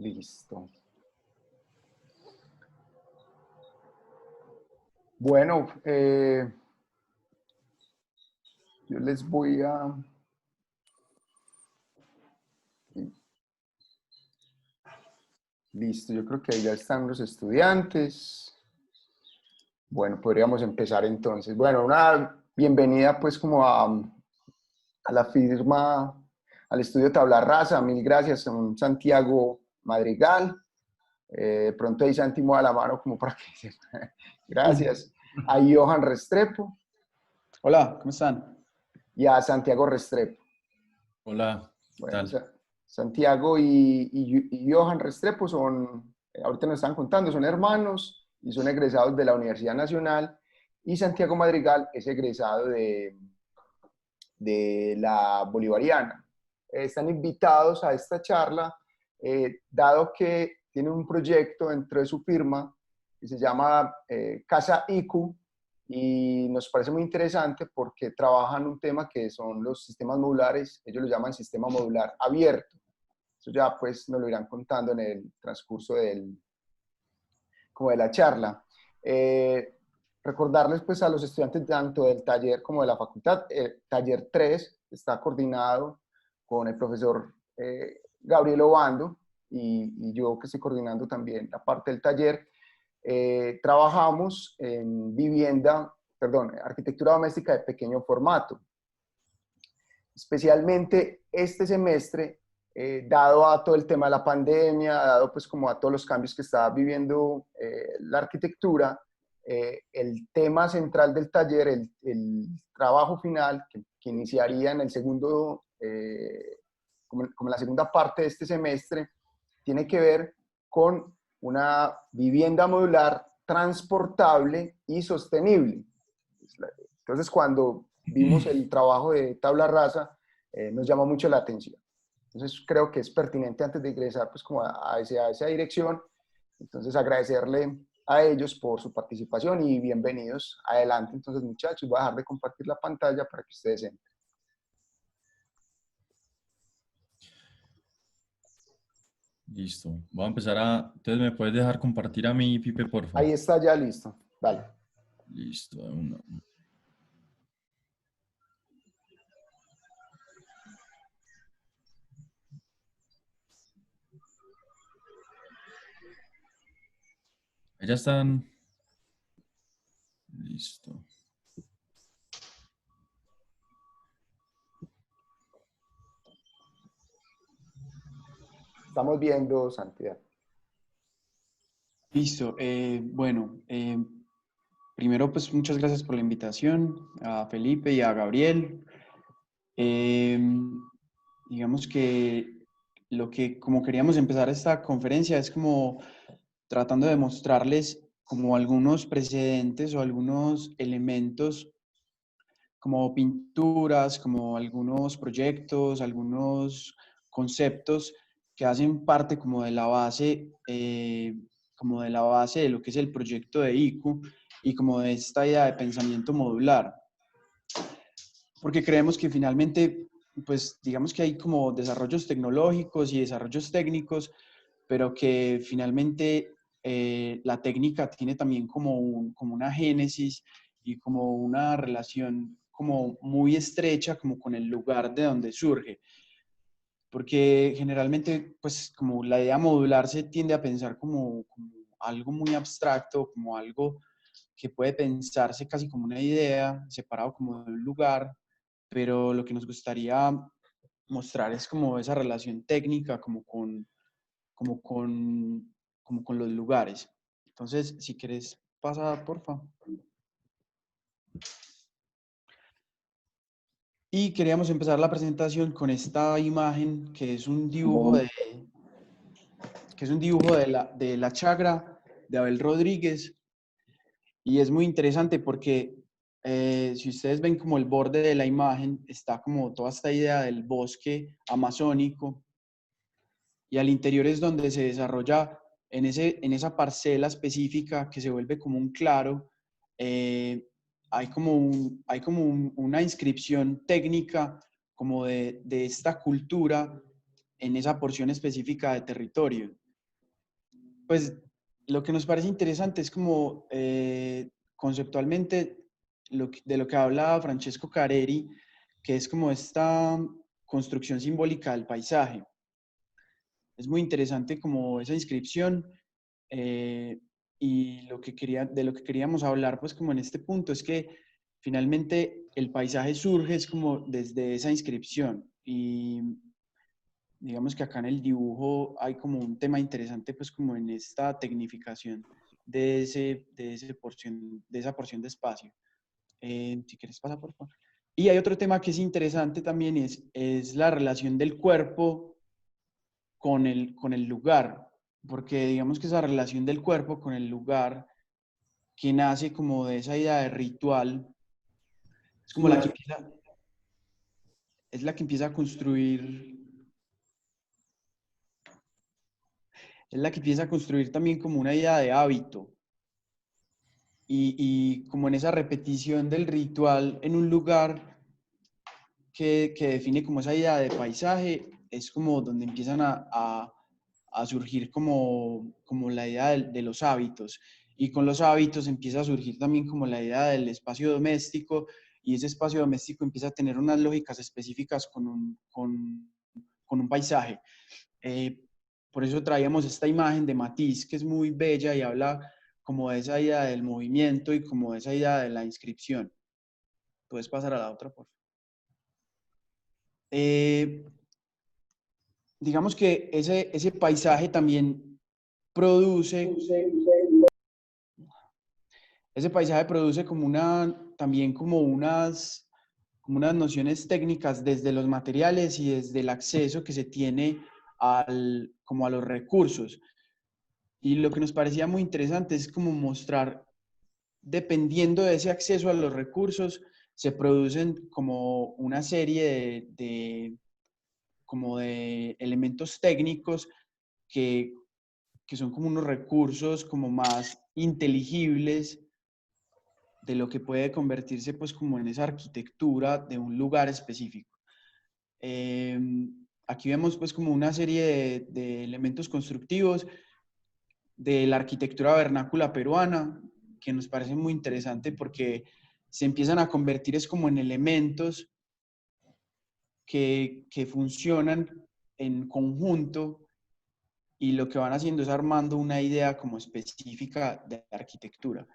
Listo. Bueno, yo les voy a... Listo, yo creo que ahí ya están los estudiantes. Bueno, podríamos empezar entonces. Bueno, una bienvenida pues como a la firma, al estudio Tabla Rasa. Mil gracias, son Santiago Madrigal. De pronto ahí Santi mueva la mano como para que... Gracias. A Johan Restrepo. Hola, ¿cómo están? Y a Santiago Restrepo. Hola, ¿qué Bueno, tal? Santiago y Johan Restrepo son, ahorita nos están contando, son hermanos y son egresados de la Universidad Nacional, y Santiago Madrigal es egresado de la Bolivariana. Están invitados a esta charla, dado que tienen un proyecto dentro de su firma que se llama Casa IQ, y nos parece muy interesante porque trabajan un tema que son los sistemas modulares. Ellos lo llaman sistema modular abierto. Eso ya pues nos lo irán contando en el transcurso como de la charla. Recordarles pues a los estudiantes tanto del taller como de la facultad, taller 3 está coordinado con el profesor Gabriel Obando y yo, que estoy coordinando también la parte del taller. Trabajamos en arquitectura doméstica de pequeño formato. Especialmente este semestre, dado a todo el tema de la pandemia, dado pues como a todos los cambios que está viviendo la arquitectura, el tema central del taller, el trabajo final que iniciaría en el segundo, como en la segunda parte de este semestre, tiene que ver con una vivienda modular transportable y sostenible. Entonces, cuando vimos el trabajo de Tabla Rasa, nos llama mucho la atención. Entonces, creo que es pertinente antes de ingresar pues, como a esa dirección. Entonces, agradecerle a ellos por su participación y bienvenidos. Adelante, entonces, muchachos. Voy a dejar de compartir la pantalla para que ustedes entren. Listo. Voy a empezar a... Entonces, ¿me puedes dejar compartir a mí, Pipe, por favor? Ahí está ya listo. Dale. Listo. Ya están... Listo. Estamos viendo, Santiago. Listo. Bueno, primero pues muchas gracias por la invitación a Felipe y a Gabriel. Digamos que como queríamos empezar esta conferencia es como tratando de mostrarles como algunos precedentes o algunos elementos como pinturas, como algunos proyectos, algunos conceptos que hacen parte como de la base, de lo que es el proyecto de IQ y como de esta idea de pensamiento modular. Porque creemos que finalmente, pues digamos que hay como desarrollos tecnológicos y desarrollos técnicos, pero que finalmente la técnica tiene también como una génesis y como una relación como muy estrecha como con el lugar de donde surge. Porque generalmente, pues como la idea modular se tiende a pensar como algo muy abstracto, como algo que puede pensarse casi como una idea, separado como de un lugar, pero lo que nos gustaría mostrar es como esa relación técnica como con los lugares. Entonces, si quieres, pasa, porfa. Y queríamos empezar la presentación con esta imagen que es un dibujo de la Chagra de Abel Rodríguez. Y es muy interesante porque si ustedes ven como el borde de la imagen, está como toda esta idea del bosque amazónico, y al interior es donde se desarrolla en esa parcela específica que se vuelve como un claro, hay como una inscripción técnica como de esta cultura en esa porción específica de territorio. Pues lo que nos parece interesante es como conceptualmente de lo que habla Francesco Careri, que es como esta construcción simbólica del paisaje. Es muy interesante como esa inscripción eh, y de lo que queríamos hablar pues como en este punto es que finalmente el paisaje surge es como desde esa inscripción y digamos que acá en el dibujo hay como un tema interesante, pues como en esta tecnificación de esa porción de espacio. Si quieres, pasa por favor. Y hay otro tema que es interesante también, es la relación del cuerpo con el lugar, porque digamos que esa relación del cuerpo con el lugar, que nace como de esa idea de ritual, es como la que empieza, es la que empieza a construir. Es la que empieza a construir también como una idea de hábito y como en esa repetición del ritual en un lugar que define como esa idea de paisaje, es como donde empiezan a surgir como la idea de los hábitos. Y con los hábitos empieza a surgir también como la idea del espacio doméstico y ese espacio doméstico empieza a tener unas lógicas específicas con un paisaje. Eh, por eso traíamos esta imagen de Matisse, que es muy bella y habla como de esa idea del movimiento y como de esa idea de la inscripción. Puedes pasar a la otra, por favor. Digamos que ese paisaje también produce, ese paisaje produce como también como unas nociones técnicas desde los materiales y desde el acceso que se tiene como a los recursos. Y lo que nos parecía muy interesante es como mostrar, dependiendo de ese acceso a los recursos, se producen como una serie como de elementos técnicos que, que son como unos recursos como más inteligibles de lo que puede convertirse pues como en esa arquitectura de un lugar específico. Eh, Aquí vemos pues como una serie de elementos constructivos de la arquitectura vernácula peruana, que nos parece muy interesante porque se empiezan a convertir es como en elementos que funcionan en conjunto y lo que van haciendo es armando una idea como específica de arquitectura.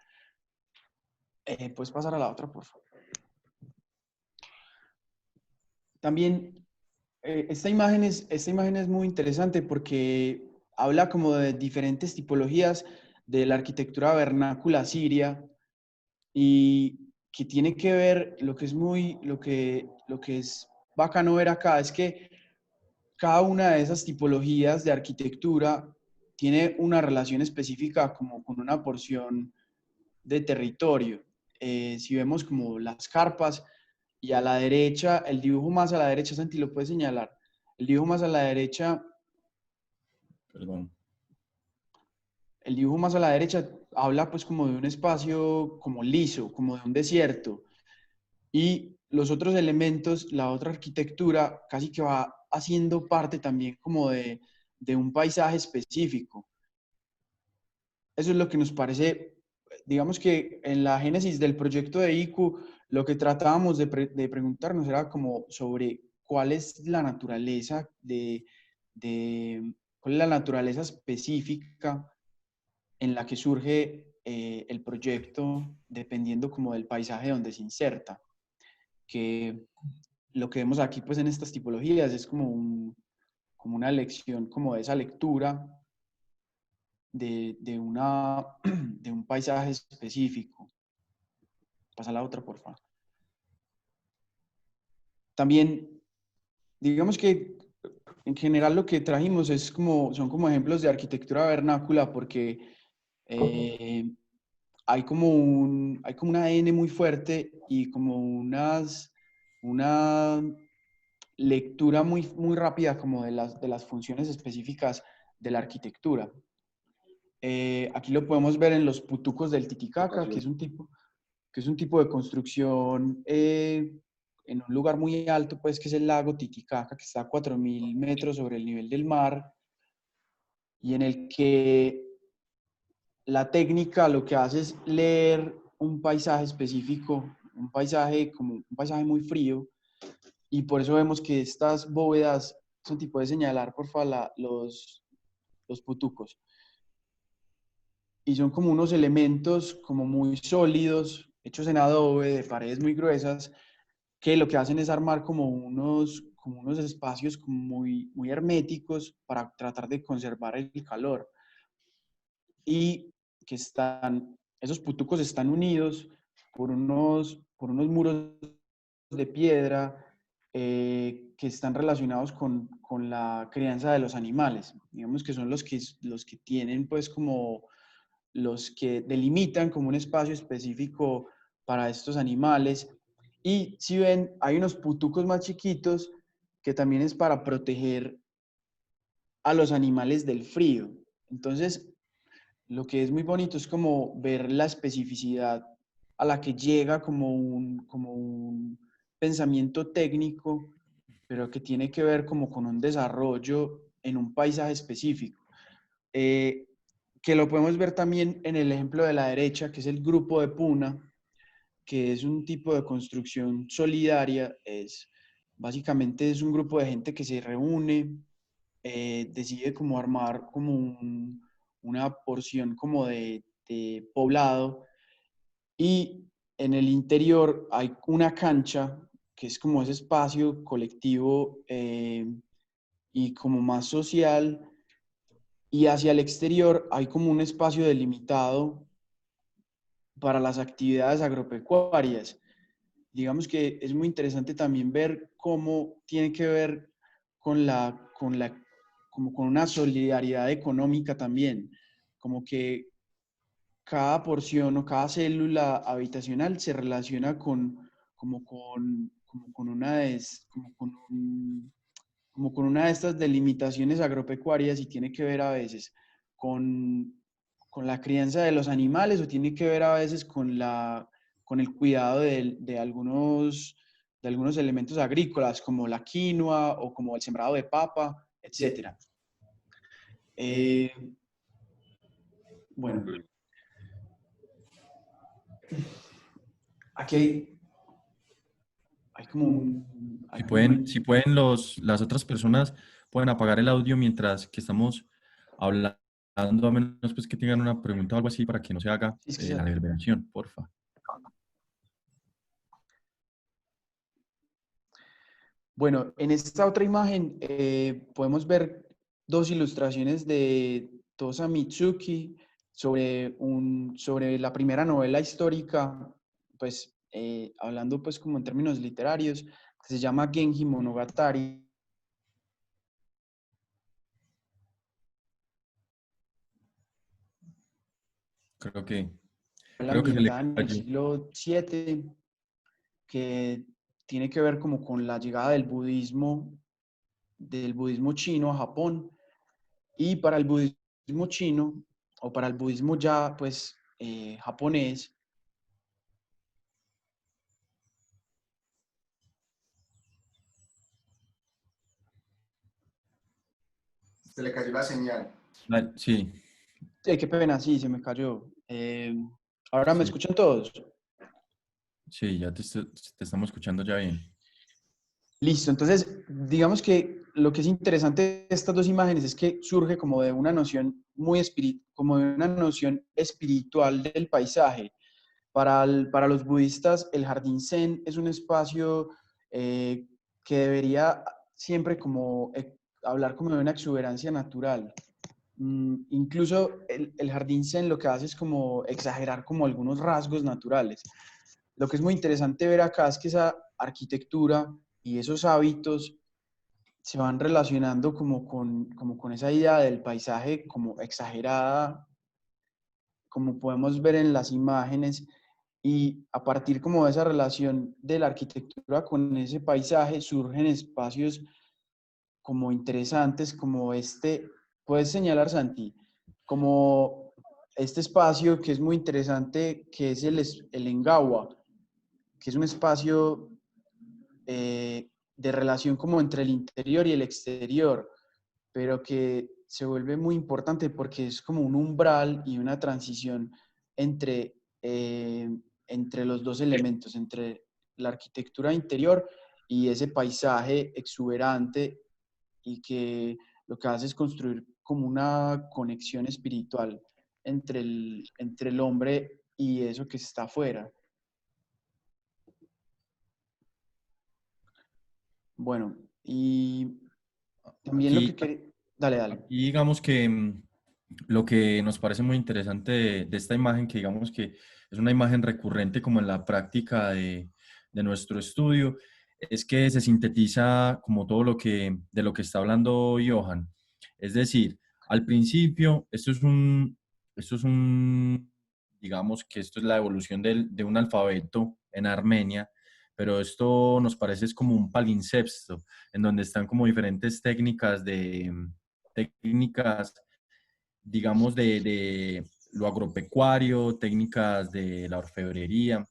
¿Puedes pasar a la otra, por favor? También esta imagen es muy interesante porque habla como de diferentes tipologías de la arquitectura vernácula siria y que tiene que ver, lo que es bacano ver acá es que cada una de esas tipologías de arquitectura tiene una relación específica como con una porción de territorio. Si vemos como las carpas y a la derecha, el dibujo más a la derecha, Santi, lo puedes señalar. El dibujo más a la derecha, Perdón. el dibujo más a la derecha habla pues como de un espacio como liso, como de un desierto. Y los otros elementos, la otra arquitectura, casi que va haciendo parte también como de un paisaje específico. Eso es lo que nos parece, digamos que en la génesis del proyecto de ICU, lo que tratábamos de preguntarnos era como sobre cuál es la naturaleza cuál es la naturaleza específica en la que surge el proyecto dependiendo como del paisaje donde se inserta. Que lo que vemos aquí pues en estas tipologías es como una lección como de esa lectura de un paisaje específico. Pasa la otra, por favor. También, digamos que en general lo que trajimos son como ejemplos de arquitectura vernácula porque hay como un ADN muy fuerte y como una lectura muy rápida como de las funciones específicas de la arquitectura. Aquí lo podemos ver en los putucos del Titicaca, que es un tipo de construcción en un lugar muy alto, pues que es el lago Titicaca, que está a 4.000 metros sobre el nivel del mar, y en el que la técnica lo que hace es leer un paisaje específico, un paisaje como un paisaje muy frío, y por eso vemos que estas bóvedas, Santi, puede señalar, por favor, los putucos. Y son como unos elementos como muy sólidos, hechos en adobe, de paredes muy gruesas, que lo que hacen es armar como unos espacios como muy, muy herméticos para tratar de conservar el calor. Y que esos putucos están unidos por unos muros de piedra que están relacionados con la crianza de los animales. Digamos que son los que tienen pues como los que delimitan como un espacio específico para estos animales. Y si ven, hay unos putucos más chiquitos que también es para proteger a los animales del frío. Entonces, lo que es muy bonito es como ver la especificidad a la que llega como un pensamiento técnico, pero que tiene que ver como con un desarrollo en un paisaje específico. Eh, que lo podemos ver también en el ejemplo de la derecha, que es el grupo de Puna, que es un tipo de construcción solidaria. Básicamente es un grupo de gente que se reúne, decide como armar como una porción como de poblado, y en el interior hay una cancha que es como ese espacio colectivo y como más social, y hacia el exterior hay como un espacio delimitado para las actividades agropecuarias. Digamos que es muy interesante también ver cómo tiene que ver como con una solidaridad económica también, como que cada porción o cada célula habitacional se relaciona como con como con una de estas delimitaciones agropecuarias, y tiene que ver a veces con la crianza de los animales, o tiene que ver a veces con el cuidado de algunos elementos agrícolas, como la quinoa o como el sembrado de papa, etc. Bueno, aquí hay como hay como Si pueden las otras personas pueden apagar el audio mientras que estamos hablando, a menos pues que tengan una pregunta o algo así para que no se haga es que la reverberación, porfa. Bueno, en esta otra imagen podemos ver dos ilustraciones de Tosa Mitsuki sobre la primera novela histórica, pues hablando pues como en términos literarios, que se llama Genji Monogatari. Creo que, creo que se le Ambientada en el cayó. siglo VII, que tiene que ver como con la llegada del budismo chino a Japón. Y para el budismo chino, o para el budismo ya pues japonés, Se le cayó la señal. Sí, qué pena, sí, se me cayó. Ahora me sí, escuchan todos. sí, ya te estamos escuchando ya bien. Listo, entonces digamos que lo que es interesante de estas dos imágenes es que surge como de una noción como de una noción espiritual del paisaje. Para los budistas, el jardín zen es un espacio que debería siempre como hablar como de una exuberancia natural. Incluso el jardín zen lo que hace es como exagerar como algunos rasgos naturales. Lo que es muy interesante ver acá es que esa arquitectura y esos hábitos se van relacionando como con esa idea del paisaje como exagerada, como podemos ver en las imágenes, y a partir como de esa relación de la arquitectura con ese paisaje surgen espacios como interesantes, como puedes señalar, Santi, como este espacio que es muy interesante, que es el Engawa, que es un espacio de relación como entre el interior y el exterior, pero que se vuelve muy importante porque es como un umbral y una transición entre, entre los dos elementos, entre la arquitectura interior y ese paisaje exuberante y que lo que hace es construir como una conexión espiritual entre el hombre y eso que está afuera. Bueno, y también lo que Aquí, quería... Dale, dale. aquí digamos que lo que nos parece muy interesante de esta imagen, que digamos que es una imagen recurrente como en la práctica de nuestro estudio, es que se sintetiza como todo lo que, de lo que está hablando Johan. Es decir, al principio, esto es un, digamos que esto es la evolución de un alfabeto en Armenia, pero esto nos parece es como un palimpsesto, en donde están como diferentes técnicas, digamos, de lo agropecuario, técnicas de la orfebrería,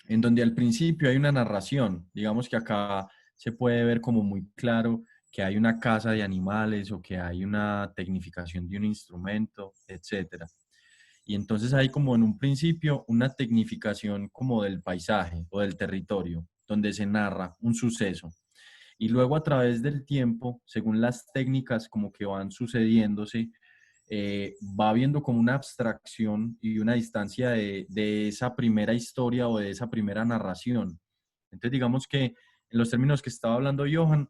en donde al principio hay una narración, digamos que acá se puede ver como muy claro que hay una caza de animales o que hay una tecnificación de un instrumento, etcétera. Y entonces hay como en un principio una tecnificación como del paisaje o del territorio, donde se narra un suceso. Y luego a través del tiempo, según las técnicas como que van sucediéndose, va viendo como una abstracción y una distancia de esa primera historia o de esa primera narración. Entonces digamos que en los términos que estaba hablando Johan,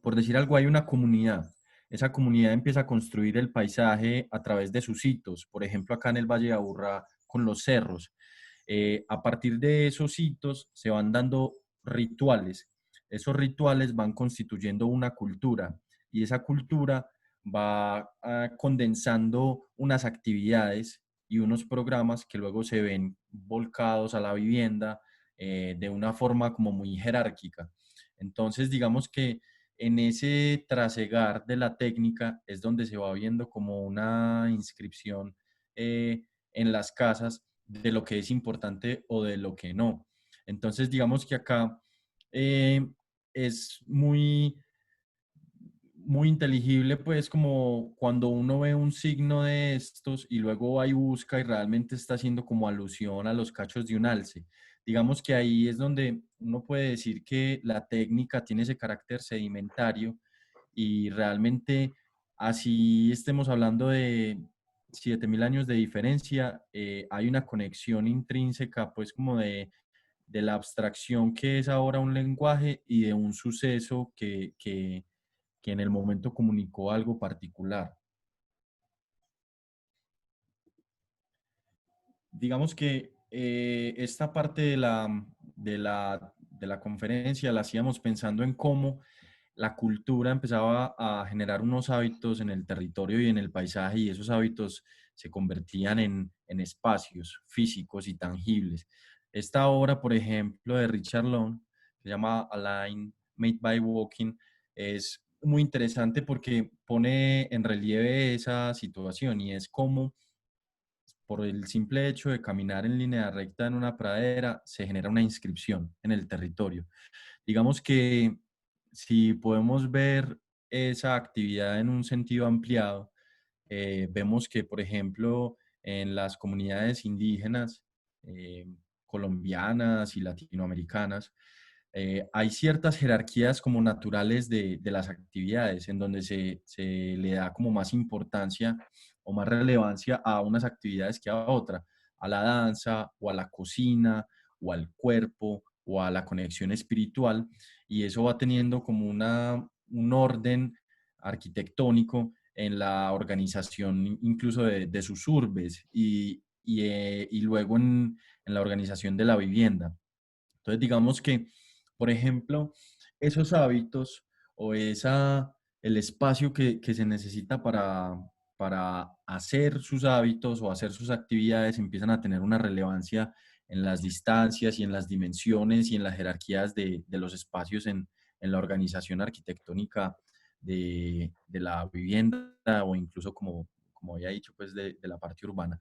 por decir algo, hay una comunidad. Esa comunidad empieza a construir el paisaje a través de sus hitos. Por ejemplo, acá en el Valle de Aburrá, con los cerros. A partir de esos hitos se van dando rituales. Esos rituales van constituyendo una cultura y esa cultura va condensando unas actividades y unos programas que luego se ven volcados a la vivienda de una forma como muy jerárquica. Entonces, digamos que en ese trasegar de la técnica es donde se va viendo como una inscripción en las casas de lo que es importante o de lo que no. Entonces, digamos que acá eh, es muy inteligible, pues como cuando uno ve un signo de estos y luego va y busca y realmente está haciendo como alusión a los cachos de un alce. Digamos que ahí es donde uno puede decir que la técnica tiene ese carácter sedimentario y realmente así estemos hablando de 7.000 años de diferencia, hay una conexión intrínseca pues como de la abstracción que es ahora un lenguaje y de un suceso que en el momento comunicó algo particular. Digamos que esta parte de la conferencia la hacíamos pensando en cómo la cultura empezaba a generar unos hábitos en el territorio y en el paisaje y esos hábitos se convertían en espacios físicos y tangibles. Esta obra, por ejemplo, de Richard Long, que se llama A Line Made by Walking, es muy interesante porque pone en relieve esa situación y es como por el simple hecho de caminar en línea recta en una pradera, se genera una inscripción en el territorio. Digamos que si podemos ver esa actividad en un sentido ampliado, vemos que, por ejemplo, en las comunidades indígenas colombianas y latinoamericanas, hay ciertas jerarquías como naturales de las actividades, en donde se le da como más importancia o más relevancia a unas actividades que a otra, a la danza o a la cocina o al cuerpo o a la conexión espiritual, y eso va teniendo como un orden arquitectónico en la organización incluso de sus urbes y luego en la organización de la vivienda. Entonces, digamos que, por ejemplo, esos hábitos o el espacio que se necesita para hacer sus hábitos o hacer sus actividades empiezan a tener una relevancia en las distancias y en las dimensiones y en las jerarquías de los espacios en la organización arquitectónica de la vivienda o incluso como había dicho, pues de la parte urbana.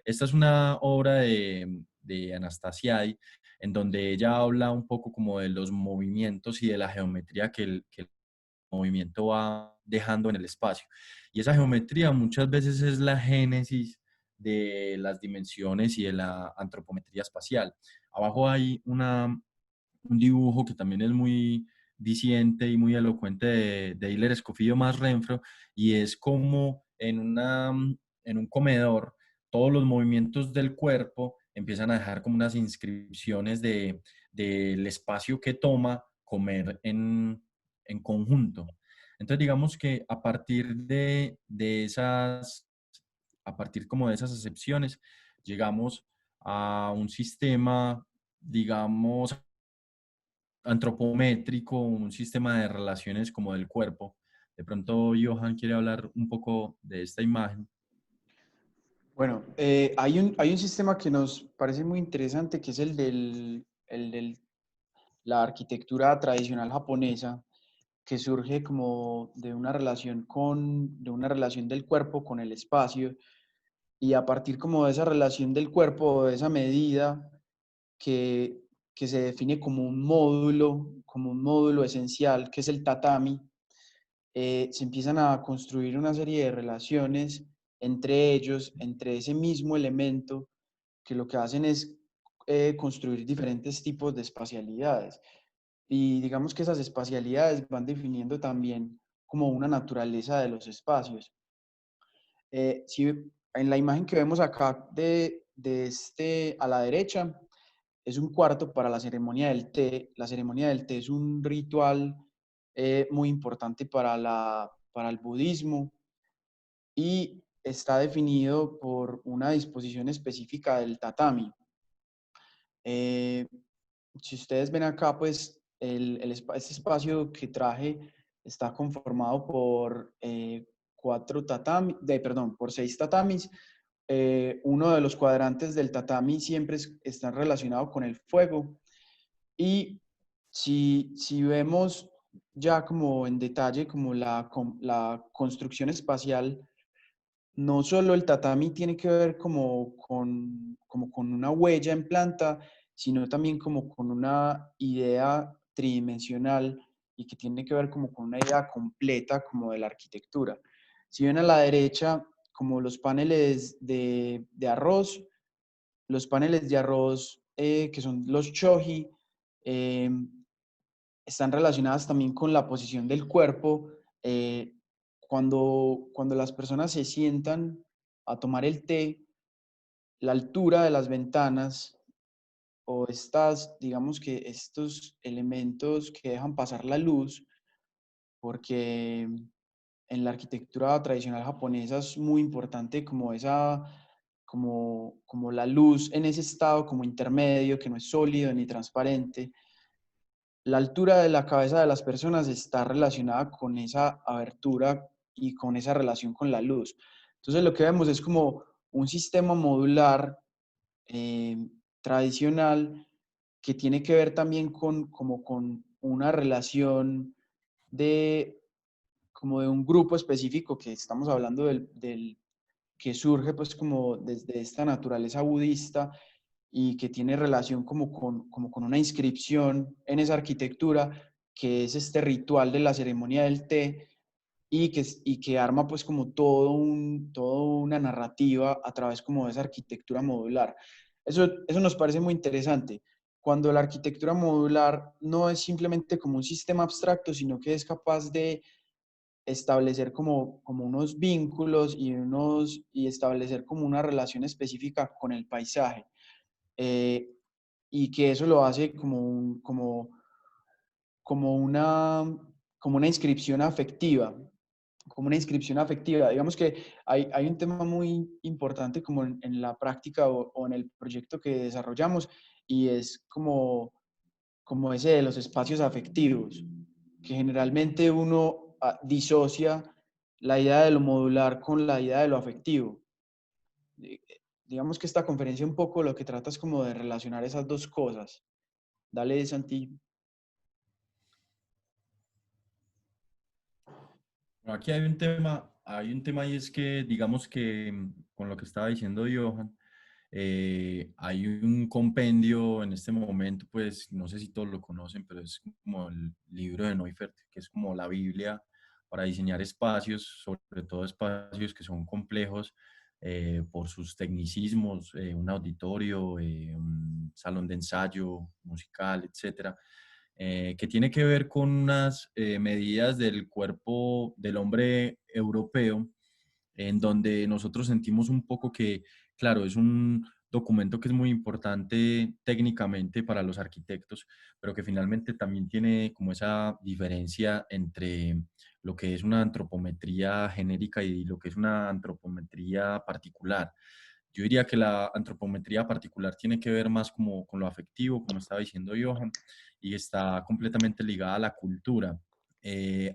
Esta es una obra de Anastasiadi en donde ella habla un poco como de los movimientos y de la geometría que el movimiento va dejando en el espacio. Y esa geometría muchas veces es la génesis de las dimensiones y de la antropometría espacial. Abajo hay un dibujo que también es muy diciente y muy elocuente de Hilaire Escoffier más Renfro, y es como en un comedor todos los movimientos del cuerpo empiezan a dejar como unas inscripciones del espacio que toma comer en conjunto. Entonces digamos que a partir como de esas excepciones, llegamos a un sistema, digamos, antropométrico, un sistema de relaciones como del cuerpo. De pronto, Johan quiere hablar un poco de esta imagen. Bueno, hay un sistema que nos parece muy interesante, que es el de la arquitectura tradicional japonesa, que surge como de una relación del cuerpo con el espacio, y a partir como de esa relación del cuerpo, de esa medida que, que se define como un módulo esencial, que es el tatami, se empiezan a construir una serie de relaciones entre ellos, entre ese mismo elemento, que lo que hacen es construir diferentes tipos de espacialidades. Y digamos que esas espacialidades van definiendo también como una naturaleza de los espacios. Si en la imagen que vemos acá de este a la derecha, es un cuarto para la ceremonia del té. La ceremonia del té es un ritual muy importante para el budismo, y está definido por una disposición específica del tatami. Eh, si ustedes ven acá, pues este espacio que traje está conformado por por 6 tatamis. Uno de los cuadrantes del tatami siempre está relacionado con el fuego. Y si vemos ya como en detalle como la construcción espacial, no solo el tatami tiene que ver como con una huella en planta, sino también como con una idea tridimensional, y que tiene que ver como con una idea completa como de la arquitectura. Si ven a la derecha como los paneles de arroz que son los shoji, eh, están relacionadas también con la posición del cuerpo. eh, cuando las personas se sientan a tomar el té, la altura de las ventanas, o digamos que estos elementos que dejan pasar la luz, porque en la arquitectura tradicional japonesa es muy importante como la luz en ese estado como intermedio, que no es sólido ni transparente. La altura de la cabeza de las personas está relacionada con esa abertura y con esa relación con la luz. Entonces lo que vemos es como un sistema modular eh, tradicional, que tiene que ver también como con una relación de, como de un grupo específico, que estamos hablando que surge pues como desde esta naturaleza budista, y que tiene relación como con una inscripción en esa arquitectura, que es este ritual de la ceremonia del té, y que arma pues como toda una narrativa a través como de esa arquitectura modular. Eso nos parece muy interesante, cuando la arquitectura modular no es simplemente como un sistema abstracto, sino que es capaz de establecer como unos vínculos y establecer como una relación específica con el paisaje. eh, y que eso lo hace como una, como una inscripción afectiva, como una inscripción afectiva. Digamos que hay un tema muy importante como en la práctica o en el proyecto que desarrollamos, y es como ese de los espacios afectivos, que generalmente uno disocia la idea de lo modular con la idea de lo afectivo. Digamos que esta conferencia un poco lo que trata es como de relacionar esas dos cosas. Dale, Santi. Bueno, aquí hay un tema y es que, digamos que con lo que estaba diciendo Johan, Hay un compendio en este momento, pues no sé si todos lo conocen, pero es como el libro de Neufert, que es como la Biblia para diseñar espacios, sobre todo espacios que son complejos por sus tecnicismos, un auditorio, un salón de ensayo musical, etcétera, que tiene que ver con unas medidas del cuerpo del hombre europeo, en donde nosotros sentimos un poco que, claro, es un documento que es muy importante técnicamente para los arquitectos, pero que finalmente también tiene como esa diferencia entre lo que es una antropometría genérica y lo que es una antropometría particular. Yo diría que la antropometría particular tiene que ver más como con lo afectivo, como estaba diciendo Johan, y está completamente ligada a la cultura.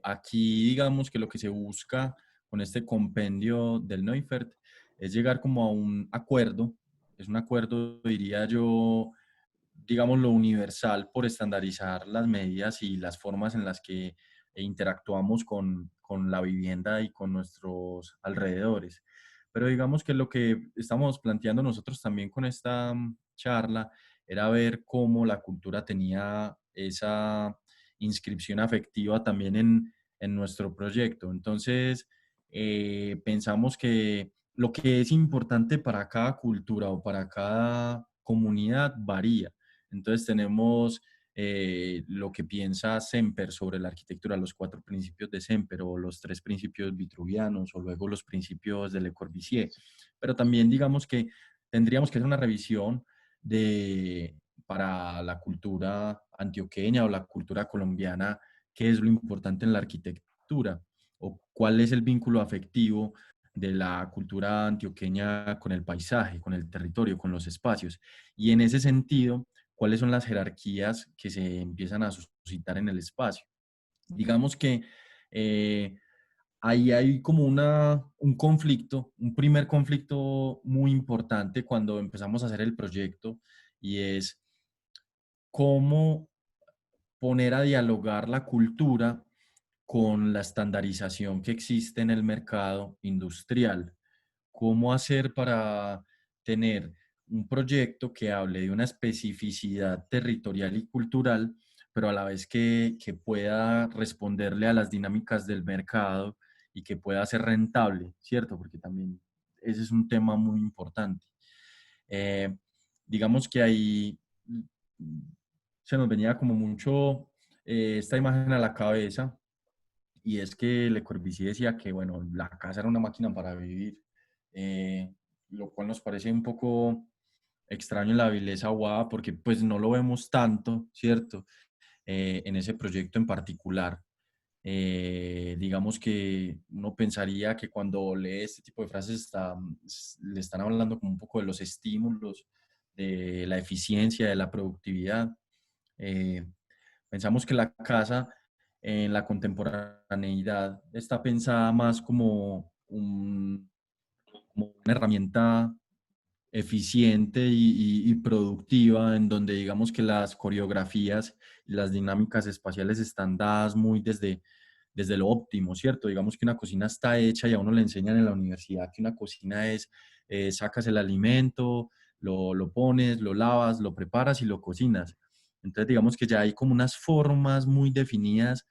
Aquí digamos que lo que se busca con este compendio del Neufert es llegar como a un acuerdo, es un acuerdo, diría yo, digamos, lo universal por estandarizar las medidas y las formas en las que interactuamos con la vivienda y con nuestros alrededores. Pero digamos que lo que estamos planteando nosotros también con esta charla era ver cómo la cultura tenía esa inscripción afectiva también en nuestro proyecto. Entonces, pensamos que lo que es importante para cada cultura o para cada comunidad varía. Entonces tenemos lo que piensa Semper sobre la arquitectura, los 4 principios de Semper o los 3 principios vitruvianos o luego los principios de Le Corbusier. Pero también digamos que tendríamos que hacer una revisión de, para la cultura antioqueña o la cultura colombiana, qué es lo importante en la arquitectura o cuál es el vínculo afectivo de la cultura antioqueña con el paisaje, con el territorio, con los espacios. Y en ese sentido, cuáles son las jerarquías que se empiezan a suscitar en el espacio. Digamos que eh, ahí hay como un conflicto, un primer conflicto muy importante cuando empezamos a hacer el proyecto y es cómo poner a dialogar la cultura con la estandarización que existe en el mercado industrial. ¿Cómo hacer para tener un proyecto que hable de una especificidad territorial y cultural, pero a la vez que pueda responderle a las dinámicas del mercado y que pueda ser rentable, ¿cierto? Porque también ese es un tema muy importante. Eh, digamos que ahí se nos venía como mucho esta imagen a la cabeza y es que Le Corbusier decía que, bueno, la casa era una máquina para vivir, eh, lo cual nos parece un poco extraño en la Vilesa Guada porque pues no lo vemos tanto, ¿cierto? En ese proyecto en particular. Digamos que uno pensaría que cuando lee este tipo de frases le están hablando como un poco de los estímulos, de la eficiencia, de la productividad. Eh, Pensamos que la casa en la contemporaneidad está pensada más como, como una herramienta eficiente y productiva, en donde digamos que las coreografías y las dinámicas espaciales están dadas muy desde lo óptimo, ¿cierto? Digamos que una cocina está hecha y a uno le enseñan en la universidad que una cocina es, sacas el alimento, lo pones, lo lavas, lo preparas y lo cocinas. Entonces digamos que ya hay como unas formas muy definidas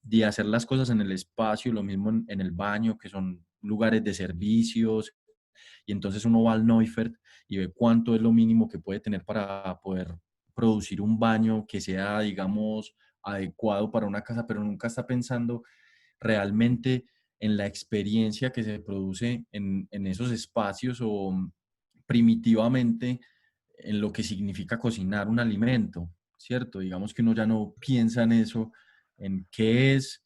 de hacer las cosas en el espacio, lo mismo en el baño, que son lugares de servicios, y entonces uno va al Neufert y ve cuánto es lo mínimo que puede tener para poder producir un baño que sea, digamos, adecuado para una casa, pero nunca está pensando realmente en la experiencia que se produce en esos espacios o primitivamente en lo que significa cocinar un alimento, ¿cierto? Digamos que uno ya no piensa en eso, en qué es,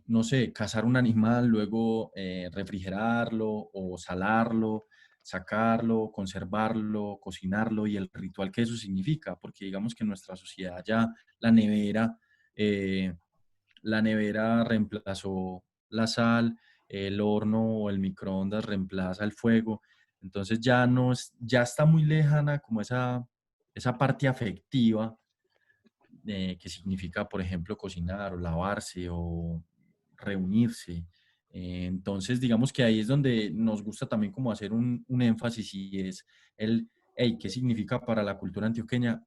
no sé, cazar un animal, luego refrigerarlo o salarlo, sacarlo, conservarlo, cocinarlo y el ritual que eso significa, porque digamos que en nuestra sociedad ya la nevera, eh, la nevera reemplazó la sal, el horno o el microondas reemplaza el fuego, entonces ya no es, ya está muy lejana como esa parte afectiva que significa, por ejemplo, cocinar o lavarse o reunirse. Entonces, digamos que ahí es donde nos gusta también como hacer un énfasis y es el, hey, ¿qué significa para la cultura antioqueña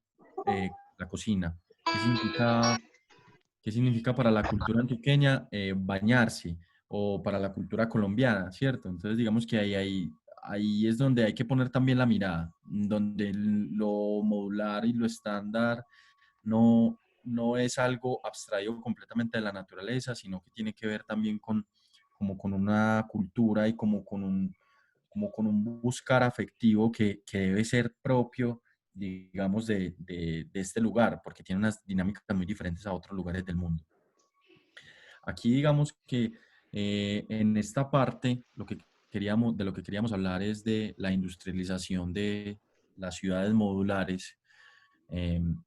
la cocina? ¿Qué significa para la cultura antioqueña bañarse? O para la cultura colombiana, ¿cierto? Entonces, digamos que ahí es donde hay que poner también la mirada, donde lo modular y lo estándar no es algo abstraído completamente de la naturaleza, sino que tiene que ver también como con una cultura y como con un buscar afectivo que debe ser propio, digamos, de este lugar, porque tiene unas dinámicas muy diferentes a otros lugares del mundo. Aquí digamos que en esta parte de lo que queríamos hablar es de la industrialización de las ciudades modulares. Em,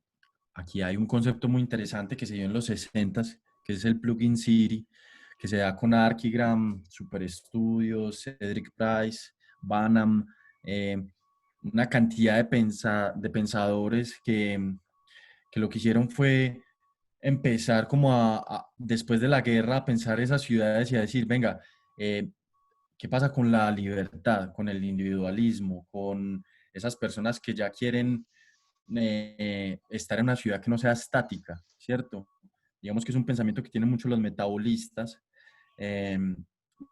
Aquí hay un concepto muy interesante que se dio en los 60, que es el Plug-in City, que se da con Archigram, Super Studios, Cedric Price, Banham, una cantidad de pensadores que lo que hicieron fue empezar como después de la guerra, a pensar esas ciudades y a decir, venga, eh, ¿qué pasa con la libertad, con el individualismo, con esas personas que ya quieren estar en una ciudad que no sea estática, ¿cierto? Digamos que es un pensamiento que tienen mucho los metabolistas eh,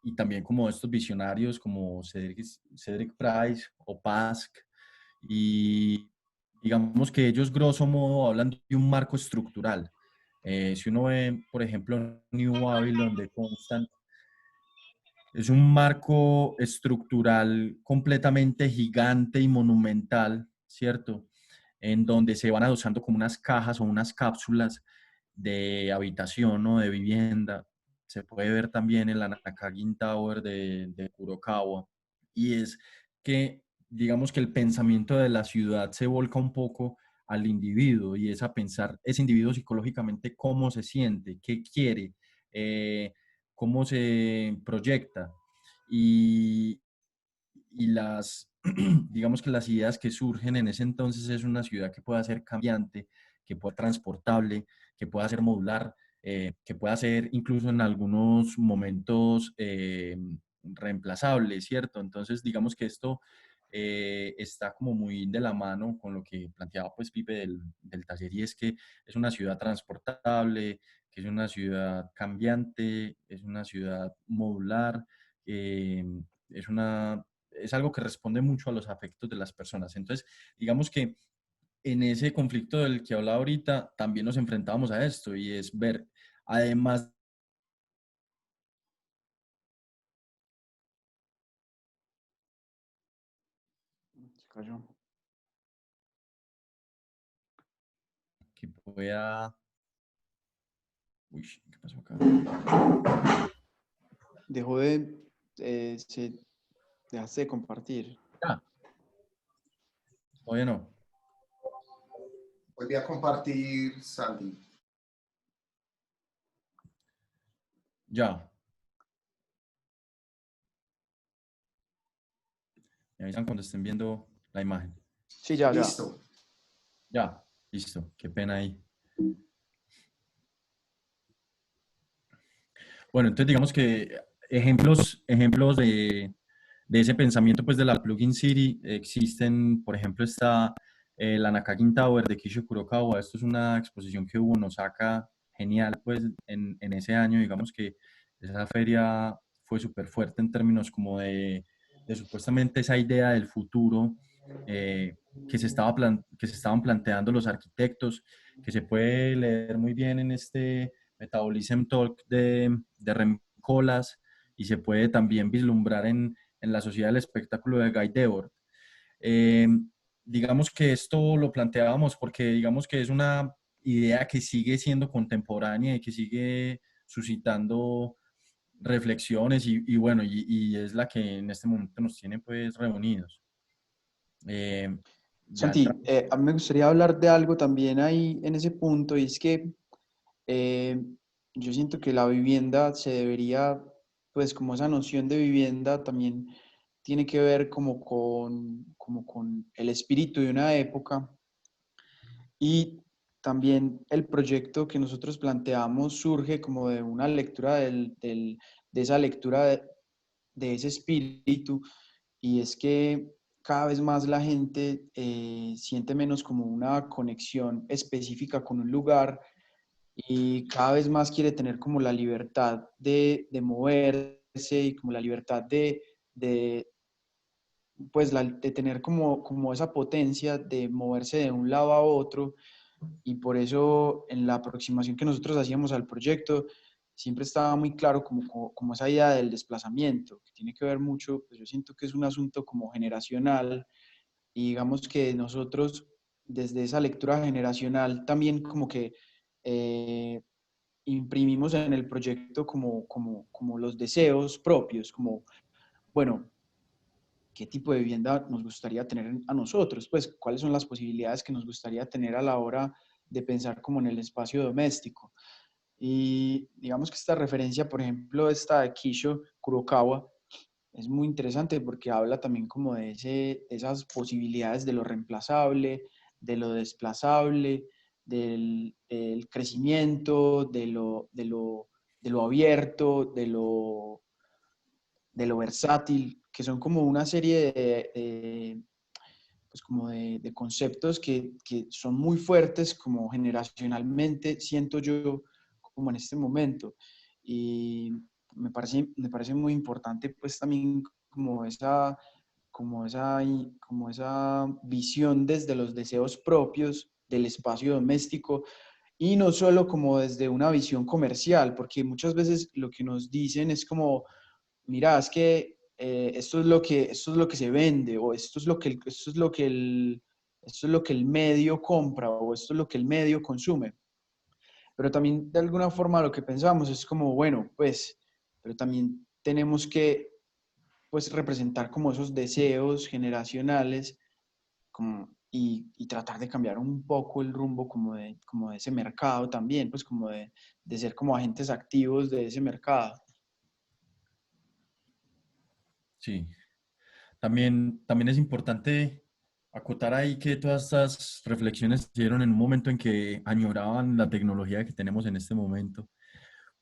y también como estos visionarios como Cedric Price o Pask, y digamos que ellos grosso modo hablan de un marco estructural. Si uno ve, por ejemplo, New Babylon de Constant, es un marco estructural completamente gigante y monumental, ¿cierto? En donde se van adosando como unas cajas o unas cápsulas de habitación o de vivienda. Se puede ver también en la Nakagin Tower de Kurokawa. Y es que, digamos que el pensamiento de la ciudad se volca un poco al individuo y es a pensar ese individuo psicológicamente cómo se siente, qué quiere, cómo se proyecta. Y, digamos que las ideas que surgen en ese entonces es una ciudad que pueda ser cambiante, que pueda ser transportable, que pueda ser modular, que pueda ser incluso en algunos momentos reemplazable, ¿cierto? Entonces, digamos que esto está como muy de la mano con lo que planteaba pues Pipe del taller, y es que es una ciudad transportable, que es una ciudad cambiante, es una ciudad modular, es es algo que responde mucho a los afectos de las personas. Entonces, digamos que en ese conflicto del que hablaba ahorita, también nos enfrentábamos a esto y es ver, además, Se cayó. que pueda... Uy, ¿qué pasó acá? Dejó de, dejaste de compartir. Ya, todavía no. Volví a compartir, Sandy. Ya. Me avisan cuando estén viendo la imagen. Sí, ya, ya. Listo. Ya, listo. Qué pena ahí. Bueno, entonces digamos que ejemplos de ese pensamiento pues de la Plugin City existen. Por ejemplo, está la Nakagin Tower de Kisho Kurokawa. Esto es una exposición que hubo en Osaka, genial pues en ese año. Digamos que esa feria fue súper fuerte en términos como de supuestamente esa idea del futuro que se estaban planteando los arquitectos, que se puede leer muy bien en este Metabolism Talk de Rem Koolhaas, y se puede también vislumbrar en la sociedad del espectáculo de Guy Debord. Eh, digamos que esto lo planteábamos porque digamos que es una idea que sigue siendo contemporánea y que sigue suscitando reflexiones bueno, y es la que en este momento nos tiene pues reunidos. Ya Santi, entramos. a mí me gustaría hablar de algo también ahí en ese punto, y es que eh, yo siento que la vivienda se debería, pues como esa noción de vivienda también tiene que ver como con el espíritu de una época, y también el proyecto que nosotros planteamos surge como de una lectura de esa lectura de ese espíritu, y es que cada vez más la gente siente menos como una conexión específica con un lugar y cada vez más quiere tener como la libertad de moverse y como la libertad de, pues de tener como esa potencia de moverse de un lado a otro. Y por eso en la aproximación que nosotros hacíamos al proyecto siempre estaba muy claro como esa idea del desplazamiento, que tiene que ver mucho, pues yo siento que es un asunto como generacional, y digamos que nosotros desde esa lectura generacional también como que eh, imprimimos en el proyecto como los deseos propios, como, bueno, qué tipo de vivienda nos gustaría tener a nosotros, pues cuáles son las posibilidades que nos gustaría tener a la hora de pensar como en el espacio doméstico. Y digamos que esta referencia, por ejemplo, esta de Kisho Kurokawa, es muy interesante porque habla también como de esas posibilidades de lo reemplazable, de lo desplazable, del crecimiento, de lo abierto, de lo versátil, que son como una serie pues como de conceptos que son muy fuertes como generacionalmente, siento yo, como en este momento. Y me parece muy importante pues también como esa visión desde los deseos propios del espacio doméstico, y no solo como desde una visión comercial, porque muchas veces lo que nos dicen es como, mira, es que esto es lo que se vende, o esto es lo que el medio compra, o esto es lo que el medio consume. Pero también de alguna forma lo que pensamos es como, bueno, pues, pero también tenemos que, pues, representar como esos deseos generacionales, y tratar de cambiar un poco el rumbo como de ese mercado también, pues como de ser como agentes activos de ese mercado. Sí. También es importante acotar ahí que todas estas reflexiones se dieron en un momento en que añoraban la tecnología que tenemos en este momento.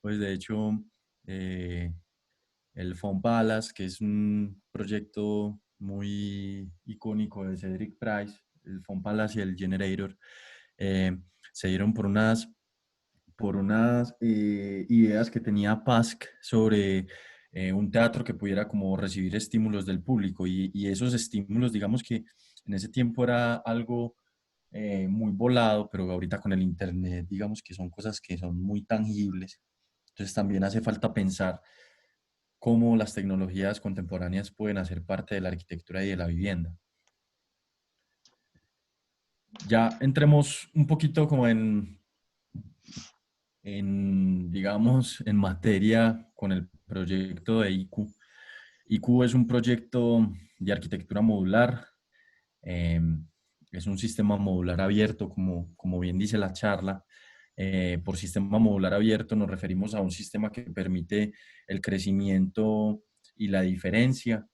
Pues de hecho, eh, el Phone Palace, que es un proyecto muy icónico de Cedric Price, el Phone Palace y el Generator, eh, se dieron por unas ideas que tenía Pask sobre un teatro que pudiera como recibir estímulos del público, y esos estímulos, digamos que en ese tiempo era algo muy volado, pero ahorita con el internet, digamos que son cosas que son muy tangibles. Entonces también hace falta pensar cómo las tecnologías contemporáneas pueden hacer parte de la arquitectura y de la vivienda. Ya entremos un poquito como digamos, en materia con el proyecto de IQ. IQ es un proyecto de arquitectura modular. eh, es un sistema modular abierto, como bien dice la charla. Por sistema modular abierto nos referimos a un sistema que permite el crecimiento y la diferencia,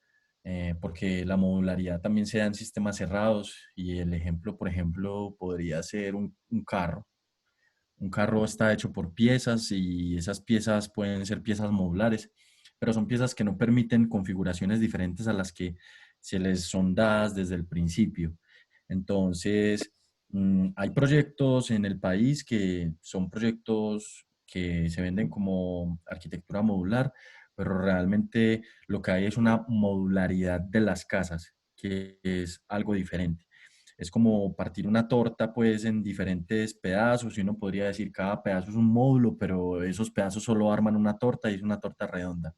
porque la modularidad también se da en sistemas cerrados, y el ejemplo, por ejemplo, podría ser un carro. Un carro está hecho por piezas, y esas piezas pueden ser piezas modulares, pero son piezas que no permiten configuraciones diferentes a las que se les son dadas desde el principio. Entonces, hay proyectos en el país que son proyectos que se venden como arquitectura modular, pero realmente lo que hay es una modularidad de las casas, que es algo diferente. Es como partir una torta pues en diferentes pedazos, y uno podría decir cada pedazo es un módulo, pero esos pedazos solo arman una torta y es una torta redonda.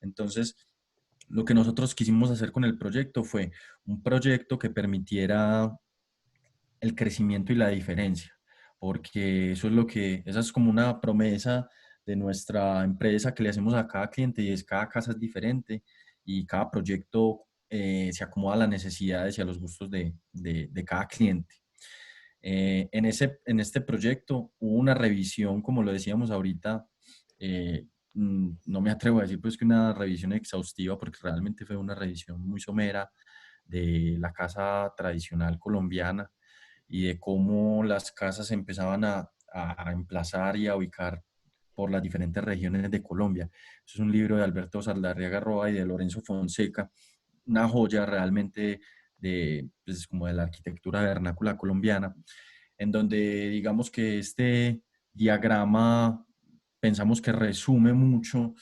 Entonces, lo que nosotros quisimos hacer con el proyecto fue un proyecto que permitiera el crecimiento y la diferencia, porque esa es como una promesa de nuestra empresa que le hacemos a cada cliente, y es cada casa es diferente, y cada proyecto se acomoda a las necesidades y a los gustos de cada cliente. En este proyecto hubo una revisión, como lo decíamos ahorita. No me atrevo a decir pues que una revisión exhaustiva, porque realmente fue una revisión muy somera de la casa tradicional colombiana, y de cómo las casas empezaban a emplazar y a ubicar por las diferentes regiones de Colombia. Eso es un libro de Alberto Saldarriaga Roa y de Lorenzo Fonseca, una joya realmente de, pues, como de la arquitectura vernácula colombiana, en donde digamos que este diagrama pensamos que resume mucho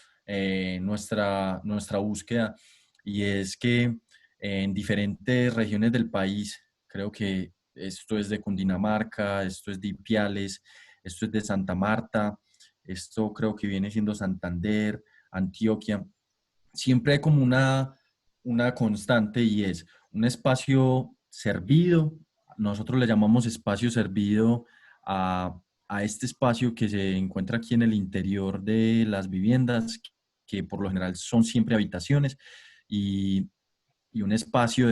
nuestra búsqueda, y es que en diferentes regiones del país, creo que esto es de Cundinamarca, esto es de Ipiales, esto es de Santa Marta, esto creo que viene siendo Santander, Antioquia, siempre hay como una constante, y es un espacio servido. Nosotros le llamamos espacio servido a este espacio que se encuentra aquí en el interior de las viviendas, que por lo general son siempre habitaciones, y, y un espacio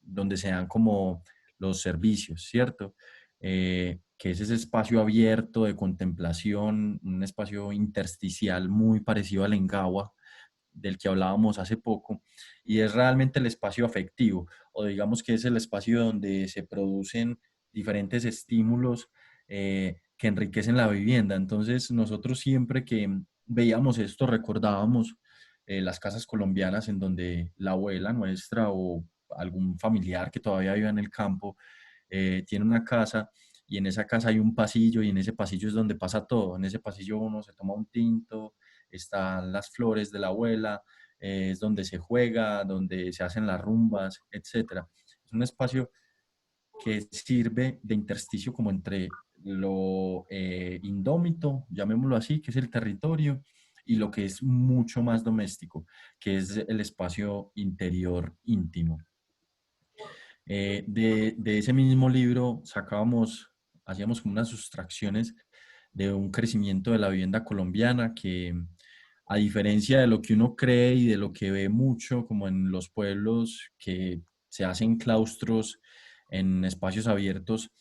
donde se dan como los servicios, ¿cierto? Que es ese espacio abierto de contemplación, un espacio intersticial muy parecido al Engagua, del que hablábamos hace poco, y es realmente el espacio afectivo, o digamos que es el espacio donde se producen diferentes estímulos que enriquecen la vivienda. Entonces, nosotros siempre que veíamos esto, recordábamos las casas colombianas en donde la abuela nuestra o algún familiar que todavía vive en el campo tiene una casa, y en esa casa hay un pasillo, y en ese pasillo es donde pasa todo. En ese pasillo uno se toma un tinto, están las flores de la abuela, es donde se juega, donde se hacen las rumbas, etcétera. Es un espacio que sirve de intersticio como entre lo indómito, llamémoslo así, que es el territorio, y lo que es mucho más doméstico, que es el espacio interior íntimo. De ese mismo libro hacíamos como unas sustracciones de un crecimiento de la vivienda colombiana que, a diferencia de lo que uno cree y de lo que ve mucho, como en los pueblos que se hacen claustros en espacios abiertos,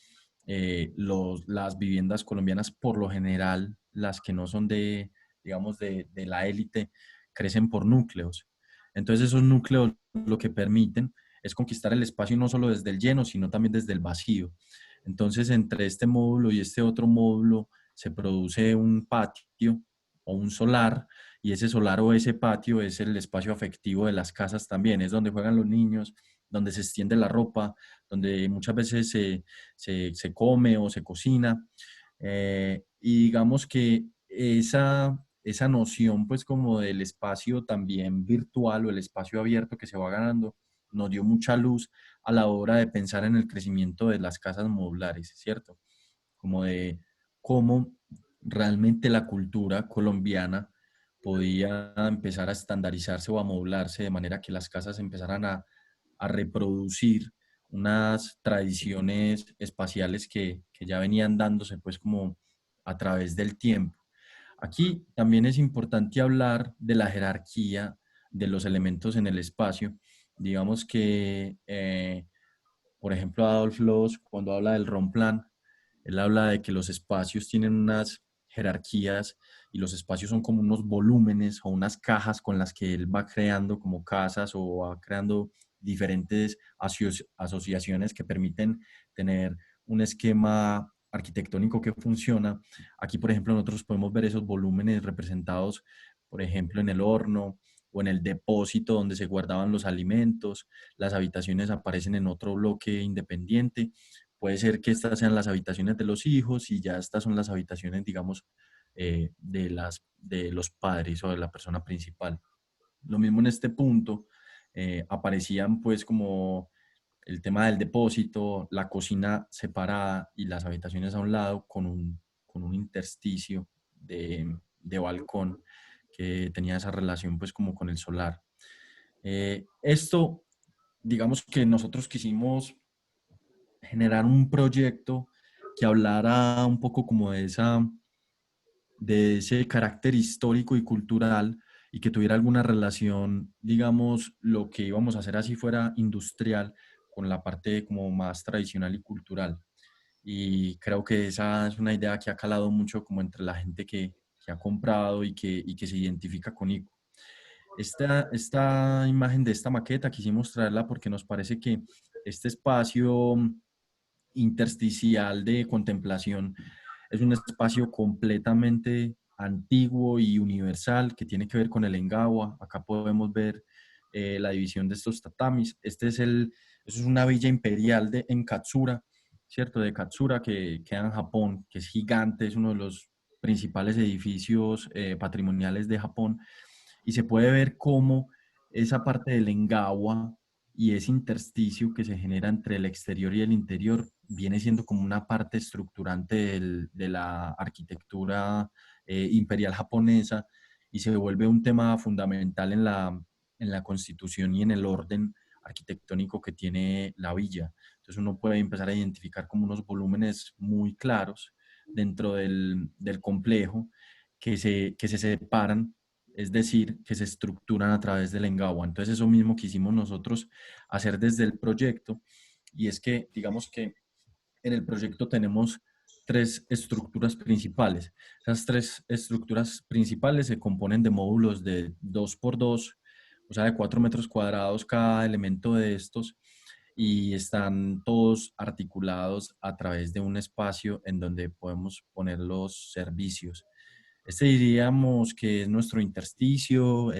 las viviendas colombianas, por lo general, las que no son digamos, de la élite, crecen por núcleos. Entonces esos núcleos lo que permiten es conquistar el espacio no solo desde el lleno, sino también desde el vacío. Entonces, entre este módulo y este otro módulo se produce un patio o un solar, y ese solar o ese patio es el espacio afectivo de las casas también, es donde juegan los niños, donde se extiende la ropa, donde muchas veces se come o se cocina. Y digamos que esa noción, pues como del espacio también virtual o el espacio abierto que se va ganando, nos dio mucha luz a la hora de pensar en el crecimiento de las casas modulares, ¿cierto? Como de cómo realmente la cultura colombiana podía empezar a estandarizarse o a modularse de manera que las casas empezaran a reproducir unas tradiciones espaciales que ya venían dándose pues como a través del tiempo. Aquí también es importante hablar de la jerarquía de los elementos en el espacio. Digamos que, por ejemplo, Adolf Loos, cuando habla del Romplan, él habla de que los espacios tienen unas jerarquías, y los espacios son como unos volúmenes o unas cajas con las que él va creando como casas, o va creando diferentes asociaciones que permiten tener un esquema arquitectónico que funciona. Aquí, por ejemplo, nosotros podemos ver esos volúmenes representados, por ejemplo, en el horno o en el depósito donde se guardaban los alimentos. Las habitaciones aparecen en otro bloque independiente. Puede ser que estas sean las habitaciones de los hijos, y ya estas son las habitaciones, digamos, de los padres o de la persona principal. Lo mismo en este punto, aparecían pues como el tema del depósito, la cocina separada y las habitaciones a un lado con un intersticio de balcón que tenía esa relación pues como con el solar. Esto, digamos que nosotros quisimos generar un proyecto que hablara un poco como de ese carácter histórico y cultural, y que tuviera alguna relación, digamos, lo que íbamos a hacer así fuera industrial, con la parte como más tradicional y cultural. Y creo que esa es una idea que ha calado mucho como entre la gente que ha comprado y que se identifica con ICO. Esta imagen de esta maqueta quisimos traerla porque nos parece que este espacio intersticial de contemplación es un espacio completamente antiguo y universal que tiene que ver con el engawa. Acá podemos ver la división de estos tatamis. Eso es una villa imperial en Katsura, ¿cierto? De Katsura, que queda en Japón, que es gigante, es uno de los principales edificios patrimoniales de Japón. Y se puede ver cómo esa parte del engawa y ese intersticio que se genera entre el exterior y el interior viene siendo como una parte estructurante de la arquitectura imperial japonesa y se vuelve un tema fundamental en la constitución y en el orden arquitectónico que tiene la villa. Entonces uno puede empezar a identificar como unos volúmenes muy claros dentro del complejo que se separan, es decir, que se estructuran a través del engawa. Entonces eso mismo quisimos nosotros hacer desde el proyecto, y es que digamos que en el proyecto tenemos tres estructuras principales. Esas tres estructuras principales se componen de módulos de 2 por 2, o sea, de 4 metros cuadrados cada elemento de estos, y están todos articulados a través de un espacio en donde podemos poner los servicios. Este diríamos que es nuestro intersticio,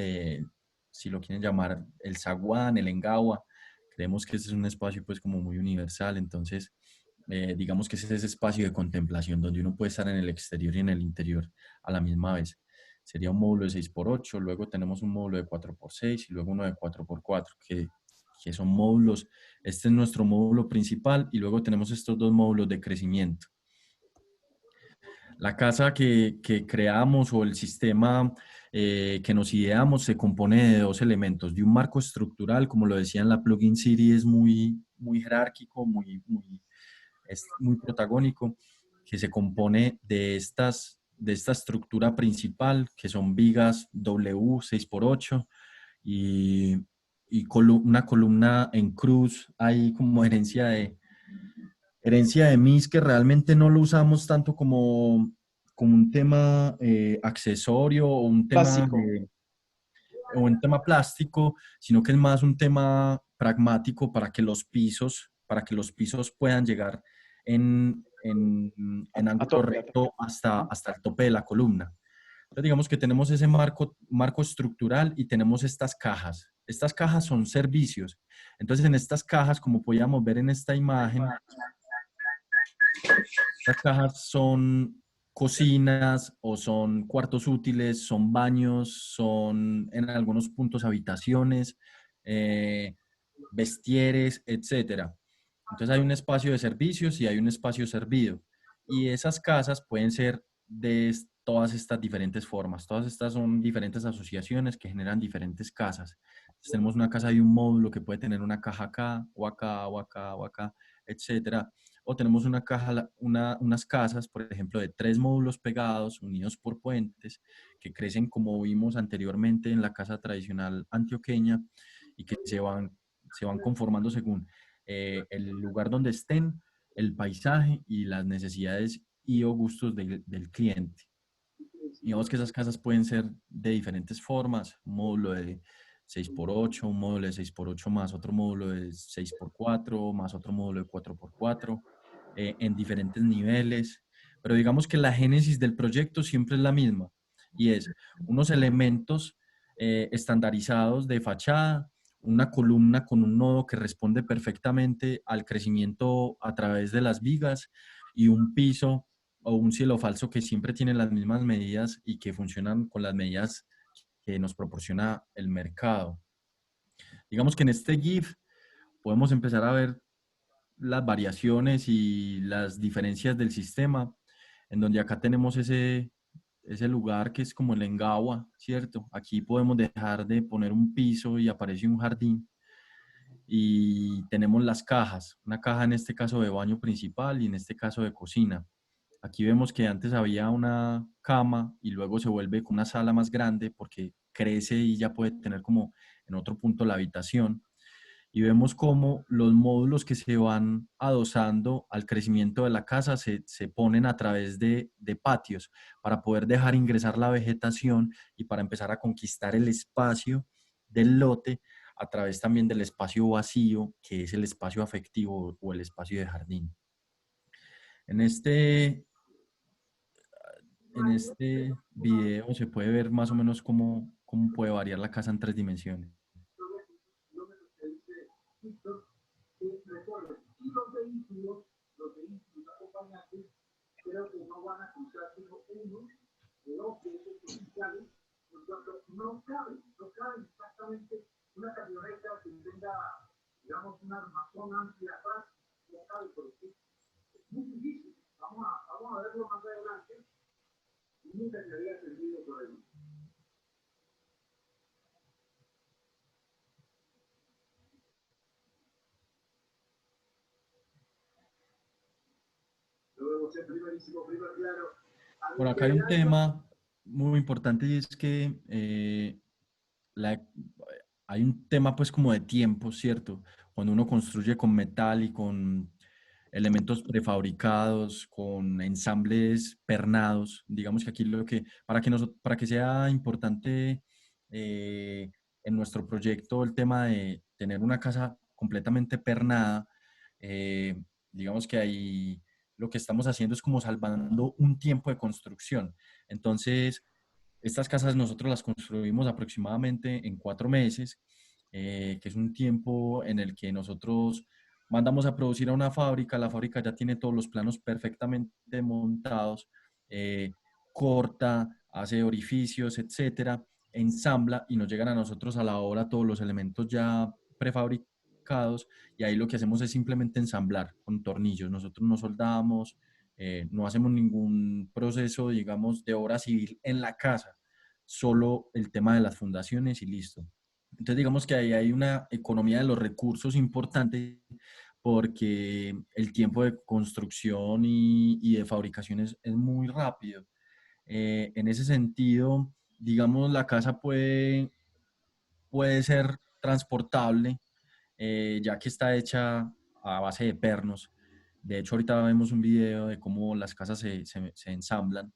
si lo quieren llamar el zaguán, el engawa. Creemos que este es un espacio pues como muy universal, entonces digamos que ese es ese espacio de contemplación donde uno puede estar en el exterior y en el interior a la misma vez. Sería un módulo de 6x8, luego tenemos un módulo de 4x6 y luego uno de 4x4, que son módulos. Este es nuestro módulo principal y luego tenemos estos dos módulos de crecimiento. La casa que creamos o el sistema que nos ideamos se compone de dos elementos, de un marco estructural, como lo decía en la Plugin City, es muy jerárquico, es muy protagónico, que se compone de esta estructura principal, que son vigas W 6x8 y una columna en cruz, ahí como herencia de MIS, que realmente no lo usamos tanto como un tema accesorio Plástico. o un tema plástico, sino que es más un tema pragmático para que los pisos puedan llegar en A ángulo tope. recto hasta el tope de la columna. Entonces digamos que tenemos ese marco estructural y tenemos estas cajas. Estas cajas son servicios. Entonces en estas cajas, como podíamos ver en esta imagen, estas cajas son cocinas o son cuartos útiles, son baños, son en algunos puntos habitaciones, eh, vestieres, etcétera. Entonces hay un espacio de servicios y hay un espacio servido. Y esas casas pueden ser de todas estas diferentes formas. Todas estas son diferentes asociaciones que generan diferentes casas. Entonces tenemos una casa y un módulo que puede tener una caja acá, o acá, o acá, o acá, etcétera. O tenemos una caja, unas casas, por ejemplo, de 3 módulos pegados, unidos por puentes, que crecen como vimos anteriormente en la casa tradicional antioqueña y que se van conformando según el lugar donde estén, el paisaje y las necesidades y o gustos del cliente. Digamos que esas casas pueden ser de diferentes formas, un módulo de 6x8, un módulo de 6x8 más otro módulo de 6x4, más otro módulo de 4x4, en diferentes niveles. Pero digamos que la génesis del proyecto siempre es la misma y es unos elementos estandarizados de fachada, una columna con un nodo que responde perfectamente al crecimiento a través de las vigas y un piso o un cielo falso que siempre tiene las mismas medidas y que funcionan con las medidas que nos proporciona el mercado. Digamos que en este GIF podemos empezar a ver las variaciones y las diferencias del sistema, en donde acá tenemos ese lugar que es como el engawa, ¿cierto? Aquí podemos dejar de poner un piso y aparece un jardín. Y tenemos las cajas, una caja en este caso de baño principal y en este caso de cocina. Aquí vemos que antes había una cama y luego se vuelve con una sala más grande porque crece y ya puede tener como en otro punto la habitación. Y vemos cómo los módulos que se van adosando al crecimiento de la casa se ponen a través de patios para poder dejar ingresar la vegetación y para empezar a conquistar el espacio del lote a través también del espacio vacío, que es el espacio afectivo o el espacio de jardín. En este en este video se puede ver más o menos cómo puede variar la casa en 3 dimensiones. Bueno, acá hay un tema muy importante y es que la- hay un tema pues como de tiempo, ¿cierto? Cuando uno construye con metal y con elementos prefabricados, con ensambles pernados, digamos que aquí lo que, para que sea importante en nuestro proyecto el tema de tener una casa completamente pernada, eh, digamos que ahí lo que estamos haciendo es como salvando un tiempo de construcción. Entonces, estas casas nosotros las construimos aproximadamente en 4 meses, que es un tiempo en el que nosotros mandamos a producir a una fábrica, la fábrica ya tiene todos los planos perfectamente montados, eh, corta, hace orificios, etcétera, ensambla y nos llegan a nosotros a la hora todos los elementos ya prefabricados y ahí lo que hacemos es simplemente ensamblar con tornillos. Nosotros no soldamos, no hacemos ningún proceso, digamos, de obra civil en la casa, solo el tema de las fundaciones y listo. Entonces, digamos que ahí hay una economía de los recursos importante porque el tiempo de construcción y de fabricación es muy rápido. En ese sentido, digamos, la casa puede ser transportable, ya que está hecha a base de pernos. De hecho, ahorita vemos un video de cómo las casas se ensamblan.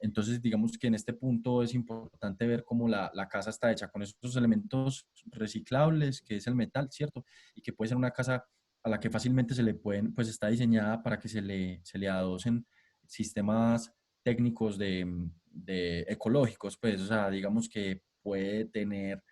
Entonces, digamos que en este punto es importante ver cómo la casa está hecha con esos elementos reciclables, que es el metal, ¿cierto? Y que puede ser una casa a la que fácilmente se le pueden, pues está diseñada para que se le adosen sistemas técnicos de ecológicos, pues, o sea, digamos que puede tener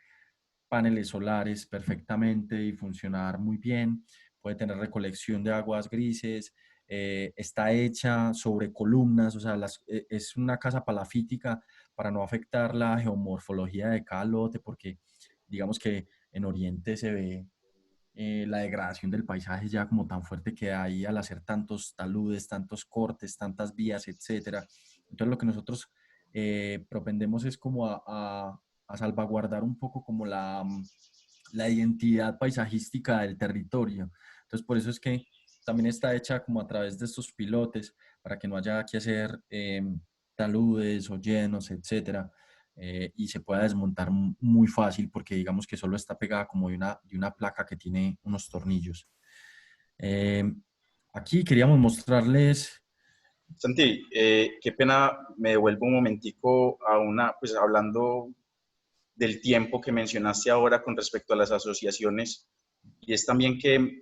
paneles solares perfectamente y funcionar muy bien, puede tener recolección de aguas grises, está hecha sobre columnas, o sea, es una casa palafítica para no afectar la geomorfología de cada lote, porque digamos que en Oriente se ve la degradación del paisaje ya como tan fuerte que hay al hacer tantos taludes, tantos cortes, tantas vías, etcétera. Entonces lo que nosotros propendemos es como a salvaguardar un poco como la identidad paisajística del territorio. Entonces por eso es que también está hecha como a través de estos pilotes para que no haya que hacer taludes o llenos, etcétera, y se pueda desmontar muy fácil porque digamos que solo está pegada como de una placa que tiene unos tornillos. Eh, Aquí queríamos mostrarles. Santi, qué pena, me devuelvo un momentico a pues hablando del tiempo que mencionaste ahora con respecto a las asociaciones, y es también que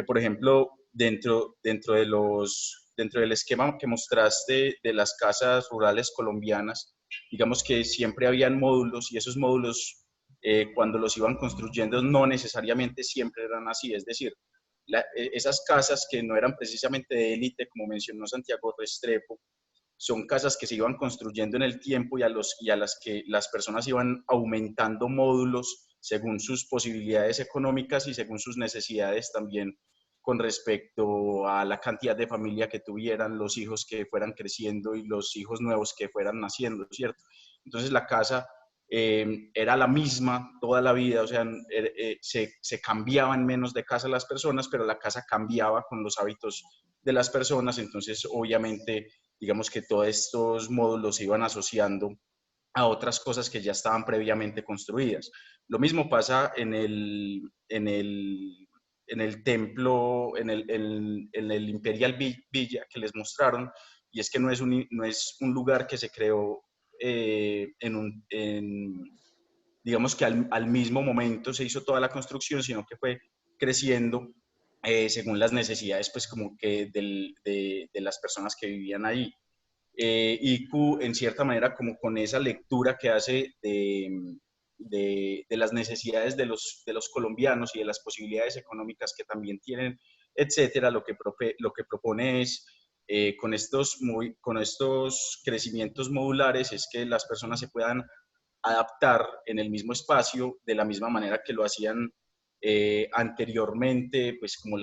por ejemplo, dentro del esquema que mostraste de las casas rurales colombianas, digamos que siempre habían módulos y esos módulos, cuando los iban construyendo, no necesariamente siempre eran así, es decir, esas casas que no eran precisamente de élite, como mencionó Santiago Restrepo, son casas que se iban construyendo en el tiempo y a las que las personas iban aumentando módulos según sus posibilidades económicas y según sus necesidades también con respecto a la cantidad de familia que tuvieran, los hijos que fueran creciendo y los hijos nuevos que fueran naciendo, ¿cierto? Entonces la casa era la misma toda la vida, o sea, se cambiaban menos de casa las personas, pero la casa cambiaba con los hábitos de las personas, entonces obviamente digamos que todos estos módulos se iban asociando a otras cosas que ya estaban previamente construidas. Lo mismo pasa en el templo, en el Imperial Villa que les mostraron, y es que no es un lugar que se creó digamos que al mismo momento se hizo toda la construcción, sino que fue creciendo según las necesidades, pues como que de las personas que vivían ahí. IQ en cierta manera como con esa lectura que hace de las necesidades de los colombianos y de las posibilidades económicas que también tienen, etcétera, lo que propone es con estos crecimientos modulares es que las personas se puedan adaptar en el mismo espacio de la misma manera que lo hacían anteriormente, pues como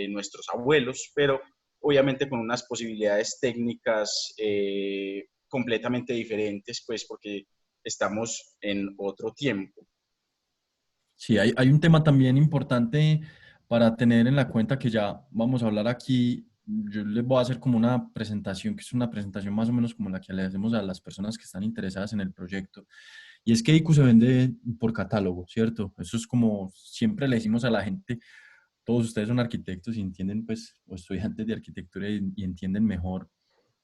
nuestros abuelos, pero obviamente con unas posibilidades técnicas completamente diferentes, pues porque estamos en otro tiempo. Sí, hay un tema también importante para tener en la cuenta que ya vamos a hablar aquí. Yo les voy a hacer como una presentación, que es una presentación más o menos como la que le hacemos a las personas que están interesadas en el proyecto. Y es que IQ se vende por catálogo, ¿cierto? Eso es como siempre le decimos a la gente, todos ustedes son arquitectos y entienden, pues, o estudiantes de arquitectura y entienden mejor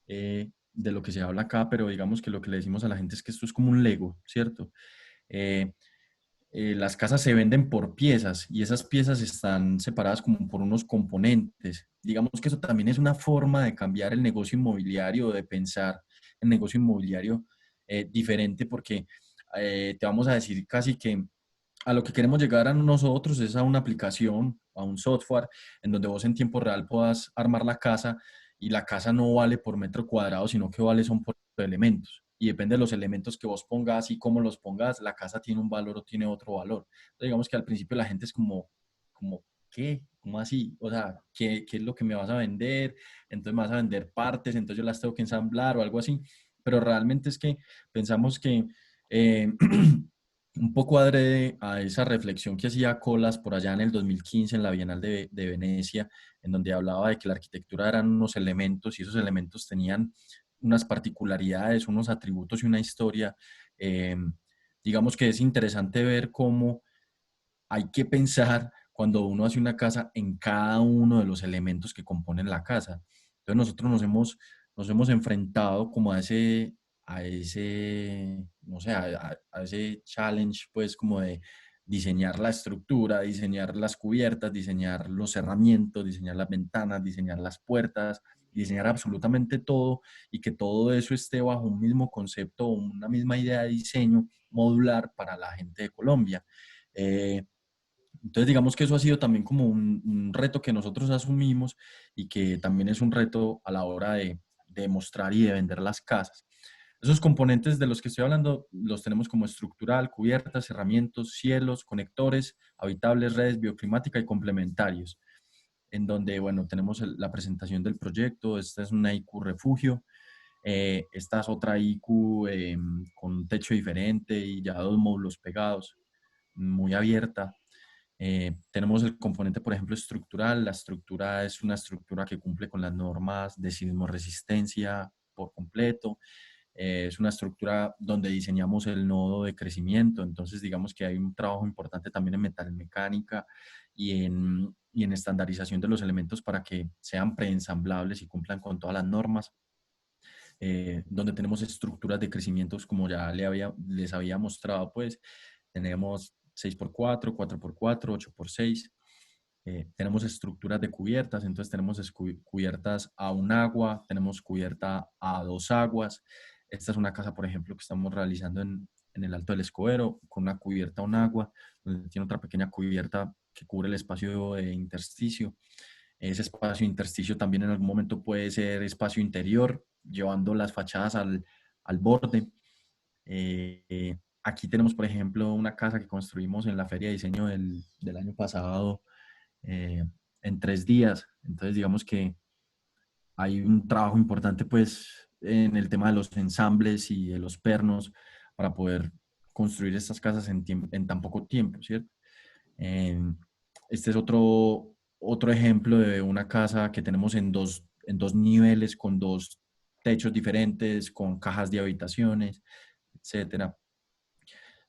de lo que se habla acá, pero digamos que lo que le decimos a la gente es que esto es como un Lego, ¿cierto? Eh, las casas se venden por piezas y esas piezas están separadas como por unos componentes. Digamos que eso también es una forma de cambiar el negocio inmobiliario, de pensar el negocio inmobiliario diferente, porque te vamos a decir casi que a lo que queremos llegar a nosotros es a una aplicación, a un software, en donde vos en tiempo real puedas armar la casa y la casa no vale por metro cuadrado, sino que vale son por elementos. Y depende de los elementos que vos pongas y cómo los pongas, la casa tiene un valor o tiene otro valor. Entonces, digamos que al principio la gente es como ¿qué? ¿Cómo así? O sea, ¿qué es lo que me vas a vender? Entonces me vas a vender partes, entonces yo las tengo que ensamblar o algo así. Pero realmente es que pensamos que un poco adrede a esa reflexión que hacía Colas por allá en el 2015 en la Bienal de Venecia, en donde hablaba de que la arquitectura eran unos elementos y esos elementos tenían unas particularidades, unos atributos y una historia. eh, digamos que es interesante ver cómo hay que pensar cuando uno hace una casa en cada uno de los elementos que componen la casa. Entonces nosotros nos hemos enfrentado como a ese, no sé, a ese challenge, pues como de diseñar la estructura, diseñar las cubiertas, diseñar los cerramientos, diseñar las ventanas, diseñar las puertas, diseñar absolutamente todo y que todo eso esté bajo un mismo concepto, una misma idea de diseño modular para la gente de Colombia. Entonces, digamos que eso ha sido también como un reto que nosotros asumimos y que también es un reto a la hora de mostrar y de vender las casas. Esos componentes de los que estoy hablando los tenemos como estructural, cubiertas, cerramientos, cielos, conectores, habitables, redes, bioclimática y complementarios, en donde, bueno, tenemos la presentación del proyecto. Esta es una IQ refugio, esta es otra IQ con un techo diferente y ya dos módulos pegados, muy abierta. Tenemos el componente, por ejemplo, estructural. La estructura es una estructura que cumple con las normas de sismorresistencia por completo. Es una estructura donde diseñamos el nodo de crecimiento. Entonces, digamos que hay un trabajo importante también en metalmecánica y en estandarización de los elementos para que sean preensamblables y cumplan con todas las normas. Donde tenemos estructuras de crecimientos, como ya les había mostrado, pues tenemos 6x4, 4x4, 8x6. Tenemos estructuras de cubiertas, entonces tenemos cubiertas a un agua, tenemos cubierta a dos aguas. Esta es una casa, por ejemplo, que estamos realizando en el Alto del Escobero, con una cubierta a un agua, donde tiene otra pequeña cubierta que cubre el espacio de intersticio. Ese espacio intersticio también en algún momento puede ser espacio interior, llevando las fachadas al borde. Aquí tenemos, por ejemplo, una casa que construimos en la Feria de Diseño del año pasado eh, en 3 días. Entonces, digamos que hay un trabajo importante, pues, en el tema de los ensambles y de los pernos para poder construir estas casas en tan poco tiempo, ¿cierto? Eh, este es otro ejemplo de una casa que tenemos en dos niveles, con dos techos diferentes, con cajas de habitaciones, etcétera.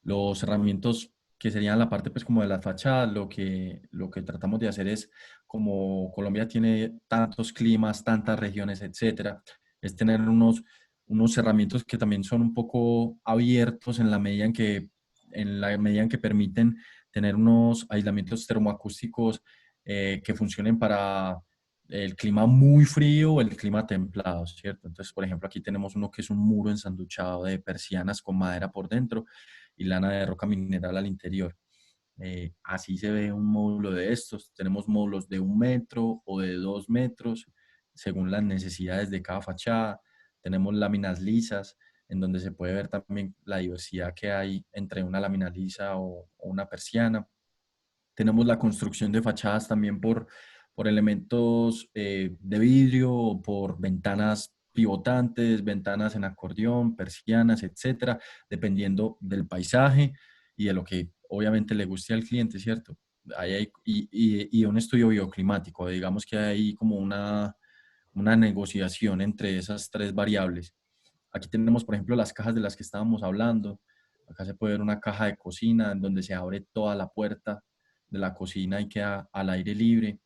Los herramientas que serían la parte pues como de las fachadas, lo que tratamos de hacer es, como Colombia tiene tantos climas, tantas regiones, etcétera, es tener unos herramientas que también son un poco abiertos en la medida en que permiten tener unos aislamientos termoacústicos que funcionen para el clima muy frío o el clima templado, ¿cierto? Entonces, por ejemplo, aquí tenemos uno que es un muro ensanduchado de persianas con madera por dentro y lana de roca mineral al interior. Así se ve un módulo de estos. Tenemos módulos de 1 metro o de 2 metros, según las necesidades de cada fachada. Tenemos láminas lisas, en donde se puede ver también la diversidad que hay entre una lámina lisa o una persiana. Tenemos la construcción de fachadas también por elementos de vidrio, o por ventanas pivotantes, ventanas en acordeón, persianas, etcétera, dependiendo del paisaje y de lo que obviamente le guste al cliente, ¿cierto? Y un estudio bioclimático, digamos que hay como una negociación entre esas tres variables. Aquí tenemos, por ejemplo, las cajas de las que estábamos hablando. Acá se puede ver una caja de cocina en donde se abre toda la puerta de la cocina y queda al aire libre.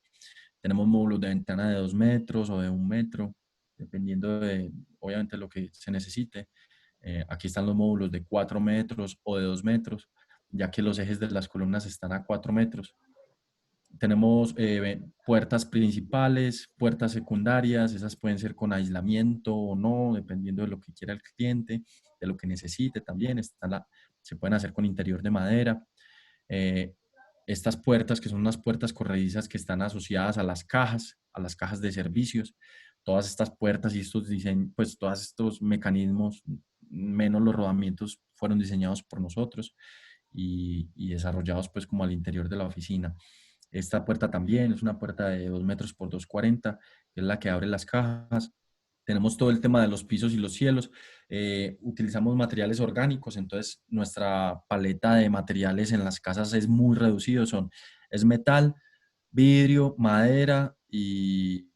Tenemos módulos de ventana de 2 metros o de 1 metro, dependiendo de, obviamente, lo que se necesite. Aquí están los módulos de 4 metros o de 2 metros, ya que los ejes de las columnas están a 4 metros. Tenemos puertas principales, puertas secundarias, esas pueden ser con aislamiento o no, dependiendo de lo que quiera el cliente, de lo que necesite también. Se pueden hacer con interior de madera. Eh, Estas puertas, que son unas puertas corredizas que están asociadas a las cajas de servicios, todas estas puertas y estos diseños, pues todos estos mecanismos, menos los rodamientos, fueron diseñados por nosotros y desarrollados pues como al interior de la oficina. Esta puerta también es una puerta de 2 metros por 2,40, que es la que abre las cajas. Tenemos todo el tema de los pisos y los cielos. Utilizamos materiales orgánicos, entonces nuestra paleta de materiales en las casas es muy reducido. Es metal, vidrio, madera y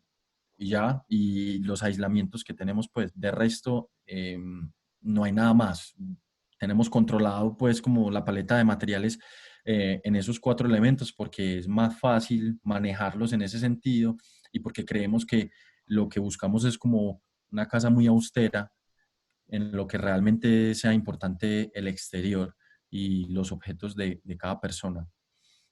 ya. Y los aislamientos que tenemos, pues de resto, no hay nada más. Tenemos controlado pues como la paleta de materiales en esos 4 elementos porque es más fácil manejarlos en ese sentido y porque creemos que lo que buscamos es como una casa muy austera en lo que realmente sea importante el exterior y los objetos de cada persona.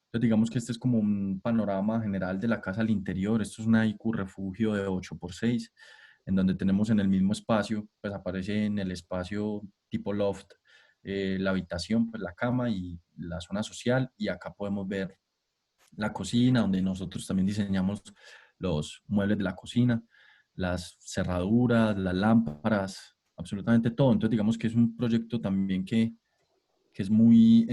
Entonces digamos que este es como un panorama general de la casa al interior. Esto es una IQ refugio de 8x6, en donde tenemos en el mismo espacio, pues aparece en el espacio tipo loft, la habitación, pues la cama y la zona social. Y acá podemos ver la cocina, donde nosotros también diseñamos los muebles de la cocina, las cerraduras, las lámparas, absolutamente todo. Entonces digamos que es un proyecto también que es muy,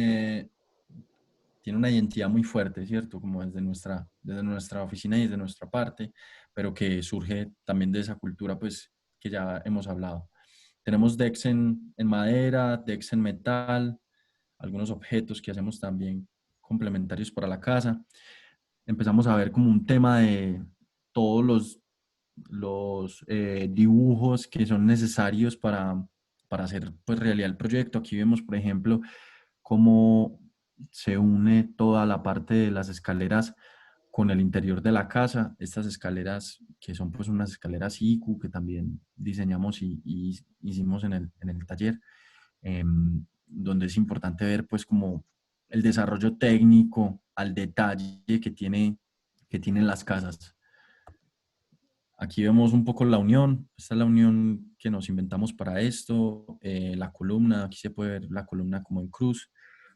tiene una identidad muy fuerte, ¿cierto? Como desde nuestra oficina y desde nuestra parte, pero que surge también de esa cultura, pues, que ya hemos hablado. Tenemos decks en madera, decks en metal, algunos objetos que hacemos también complementarios para la casa. Empezamos a ver como un tema de todos los dibujos que son necesarios para hacer pues, realidad el proyecto. Aquí vemos, por ejemplo, cómo se une toda la parte de las escaleras con el interior de la casa. Estas escaleras que son pues unas escaleras IQ que también diseñamos y hicimos en el taller, donde es importante ver pues como el desarrollo técnico al detalle que tienen las casas. Aquí vemos un poco la unión. Esta es la unión que nos inventamos para esto. La columna, aquí se puede ver la columna como en cruz,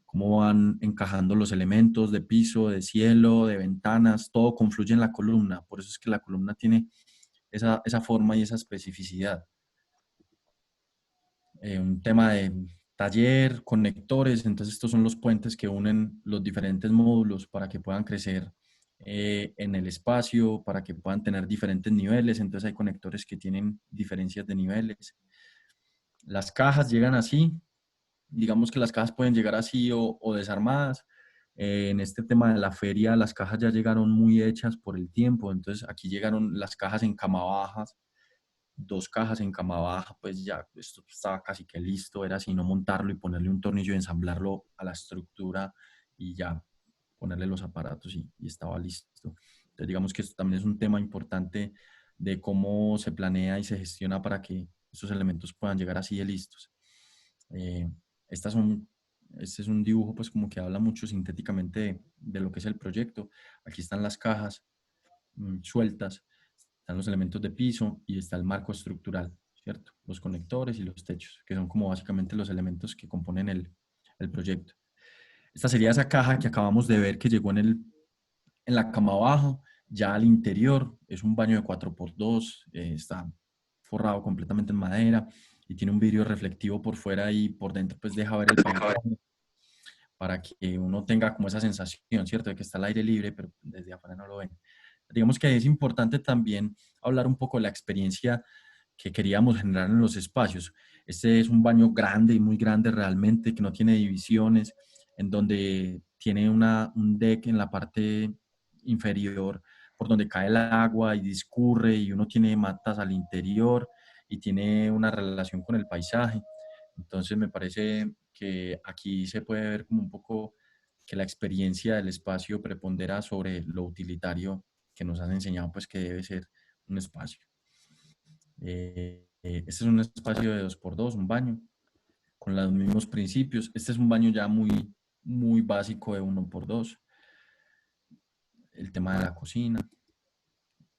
cómo van encajando los elementos de piso, de cielo, de ventanas, todo confluye en la columna. Por eso es que la columna tiene esa forma y esa especificidad. Un tema de taller, conectores, entonces estos son los puentes que unen los diferentes módulos para que puedan crecer en el espacio, para que puedan tener diferentes niveles, entonces hay conectores que tienen diferencias de niveles. Las cajas llegan así, digamos que las cajas pueden llegar así o desarmadas. En este tema de la feria, las cajas ya llegaron muy hechas por el tiempo, entonces aquí llegaron las cajas en cama bajas, 2 cajas en cama baja, pues ya esto estaba casi que listo, era sino montarlo y ponerle un tornillo y ensamblarlo a la estructura y ya ponerle los aparatos y estaba listo. Entonces digamos que esto también es un tema importante de cómo se planea y se gestiona para que estos elementos puedan llegar así de listos. Eh, estas son, este es un dibujo pues como que habla mucho sintéticamente de lo que es el proyecto. Aquí están las cajas sueltas. están los elementos de piso y está el marco estructural, ¿cierto? Los conectores y los techos, que son como básicamente los elementos que componen el proyecto. Esta sería esa caja que acabamos de ver que llegó en la cama abajo. Ya al interior es un baño de 4x2, está forrado completamente en madera y tiene un vidrio reflectivo por fuera y por dentro pues deja ver el paisaje para que uno tenga como esa sensación, ¿cierto? De que está al aire libre, pero desde afuera no lo ven. Digamos que es importante también hablar un poco de la experiencia que queríamos generar en los espacios. Este es un baño grande y muy grande realmente, que no tiene divisiones, en donde tiene un deck en la parte inferior por donde cae el agua y discurre y uno tiene matas al interior y tiene una relación con el paisaje. Entonces me parece que aquí se puede ver como un poco que la experiencia del espacio prepondera sobre lo utilitario que nos han enseñado pues que debe ser un espacio. Este es un espacio de 2x2, un baño, con los mismos principios. Este es un baño ya muy básico de 1x2. El tema de la cocina,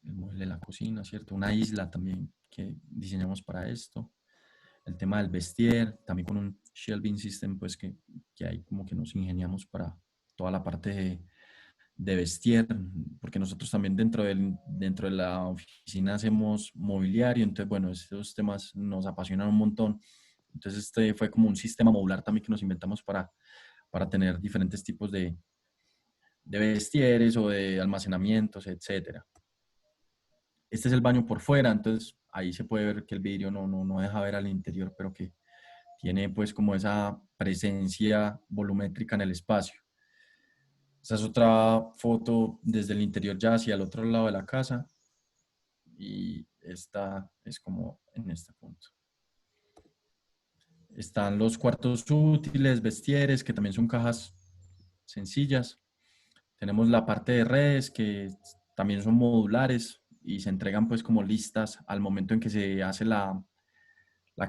el mueble de la cocina, ¿cierto? Una isla también que diseñamos para esto. El tema del vestier, también con un shelving system, pues que ahí como que nos ingeniamos para toda la parte de vestier, porque nosotros también dentro de la oficina hacemos mobiliario, entonces bueno, esos temas nos apasionan un montón. Entonces este fue como un sistema modular también que nos inventamos para tener diferentes tipos de vestieres o de almacenamientos, etcétera. Este es el baño por fuera, entonces ahí se puede ver que el vidrio no deja ver al interior, pero que tiene pues como esa presencia volumétrica en el espacio. Esa es otra foto desde el interior ya hacia el otro lado de la casa y esta es como en este punto. Están los cuartos útiles, vestieres, que también son cajas sencillas. Tenemos la parte de redes que también son modulares y se entregan pues como listas al momento en que se hace la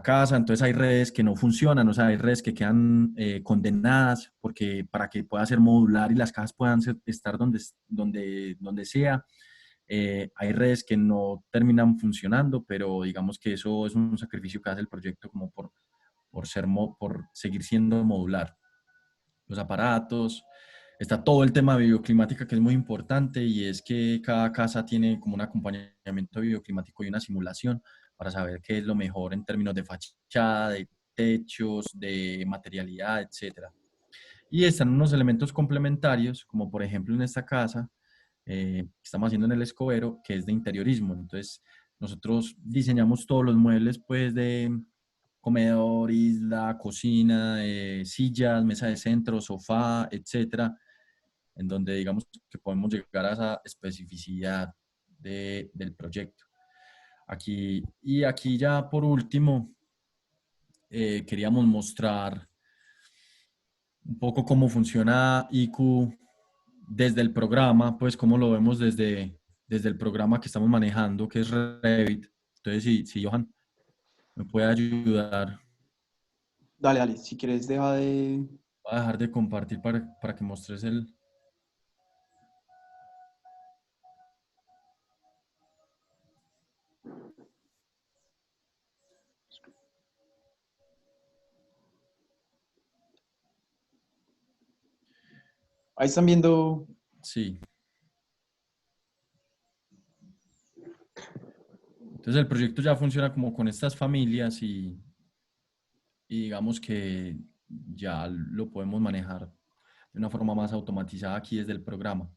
casa. Entonces hay redes que no funcionan, o sea, hay redes que quedan condenadas porque para que pueda ser modular y las cajas puedan estar donde sea. Hay redes que no terminan funcionando, pero digamos que eso es un sacrificio que hace el proyecto como por seguir siendo modular. Los aparatos, está todo el tema de bioclimática que es muy importante y es que cada casa tiene como un acompañamiento bioclimático y una simulación para saber qué es lo mejor en términos de fachada, de techos, de materialidad, etcétera. Y están unos elementos complementarios, como por ejemplo en esta casa, que estamos haciendo en el Escobero, que es de interiorismo. Entonces, nosotros diseñamos todos los muebles, pues, de comedor, isla, cocina, sillas, mesa de centro, sofá, etcétera, en donde digamos que podemos llegar a esa especificidad del proyecto. Aquí ya por último, queríamos mostrar un poco cómo funciona IQ desde el programa, pues cómo lo vemos desde el programa que estamos manejando, que es Revit. Entonces, si Johan me puede ayudar, Dale, dale, si quieres deja de... voy a dejar de compartir para que mostres el... Ahí están viendo... Sí. Entonces el proyecto ya funciona como con estas familias y digamos que ya lo podemos manejar de una forma más automatizada aquí desde el programa.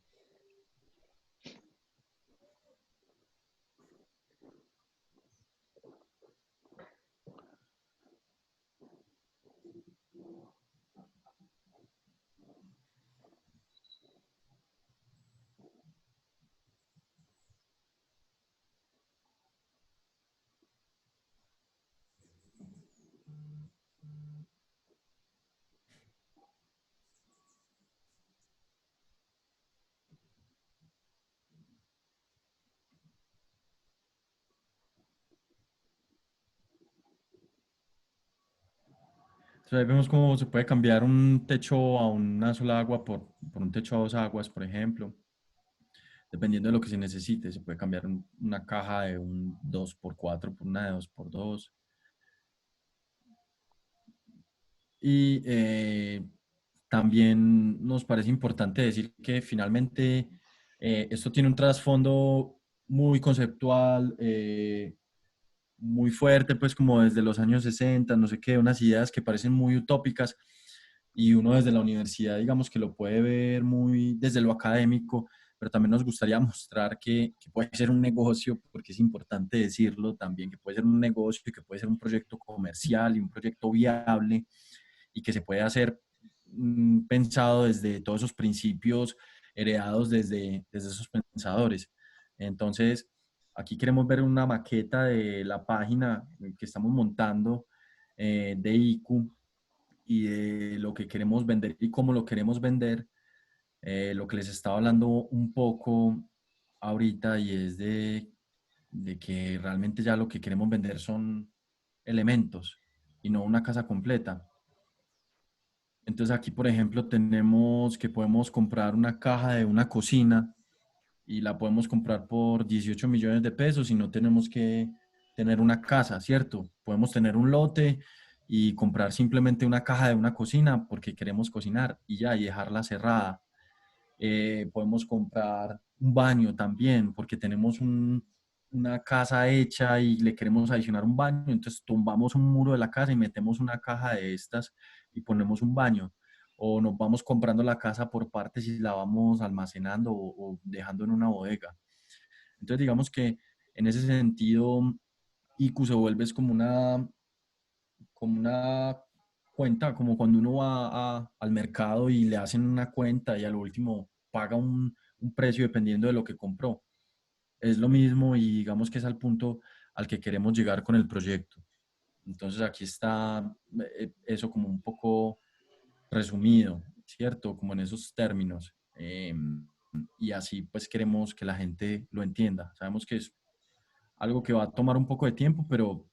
Entonces ahí vemos cómo se puede cambiar un techo a una sola agua por un techo a dos aguas, por ejemplo. dependiendo de lo que se necesite. Se puede cambiar una caja de un 2x4 por una de 2x2. Y también nos parece importante decir que finalmente esto tiene un trasfondo muy conceptual, muy fuerte, pues como desde los años 60, no sé qué, unas ideas que parecen muy utópicas y uno desde la universidad, digamos que lo puede ver muy desde lo académico, pero también nos gustaría mostrar que puede ser un negocio, porque es importante decirlo también, que puede ser un negocio y que puede ser un proyecto comercial y un proyecto viable y que se puede hacer pensado desde todos esos principios heredados desde esos pensadores. Entonces, aquí queremos ver una maqueta de la página que estamos montando de IQ y de lo que queremos vender y cómo lo queremos vender. Lo que les estaba hablando un poco ahorita y es de que realmente ya lo que queremos vender son elementos y no una casa completa. Entonces aquí, por ejemplo, tenemos que podemos comprar una caja de una cocina y la podemos comprar por 18 millones de pesos y no tenemos que tener una casa, ¿cierto? Podemos tener un lote y comprar simplemente una caja de una cocina porque queremos cocinar y ya, y dejarla cerrada. Podemos comprar un baño también porque tenemos una casa hecha y le queremos adicionar un baño, entonces tumbamos un muro de la casa y metemos una caja de estas y ponemos un baño. O nos vamos comprando la casa por partes y la vamos almacenando o dejando en una bodega. Entonces digamos que en ese sentido, IQ se vuelve es como una cuenta, como cuando uno va al mercado y le hacen una cuenta y al último paga un precio dependiendo de lo que compró. Es lo mismo y digamos que es al punto al que queremos llegar con el proyecto. Entonces aquí está eso como un poco resumido, ¿cierto? Como en esos términos. Y así pues queremos que la gente lo entienda. Sabemos que es algo que va a tomar un poco de tiempo, pero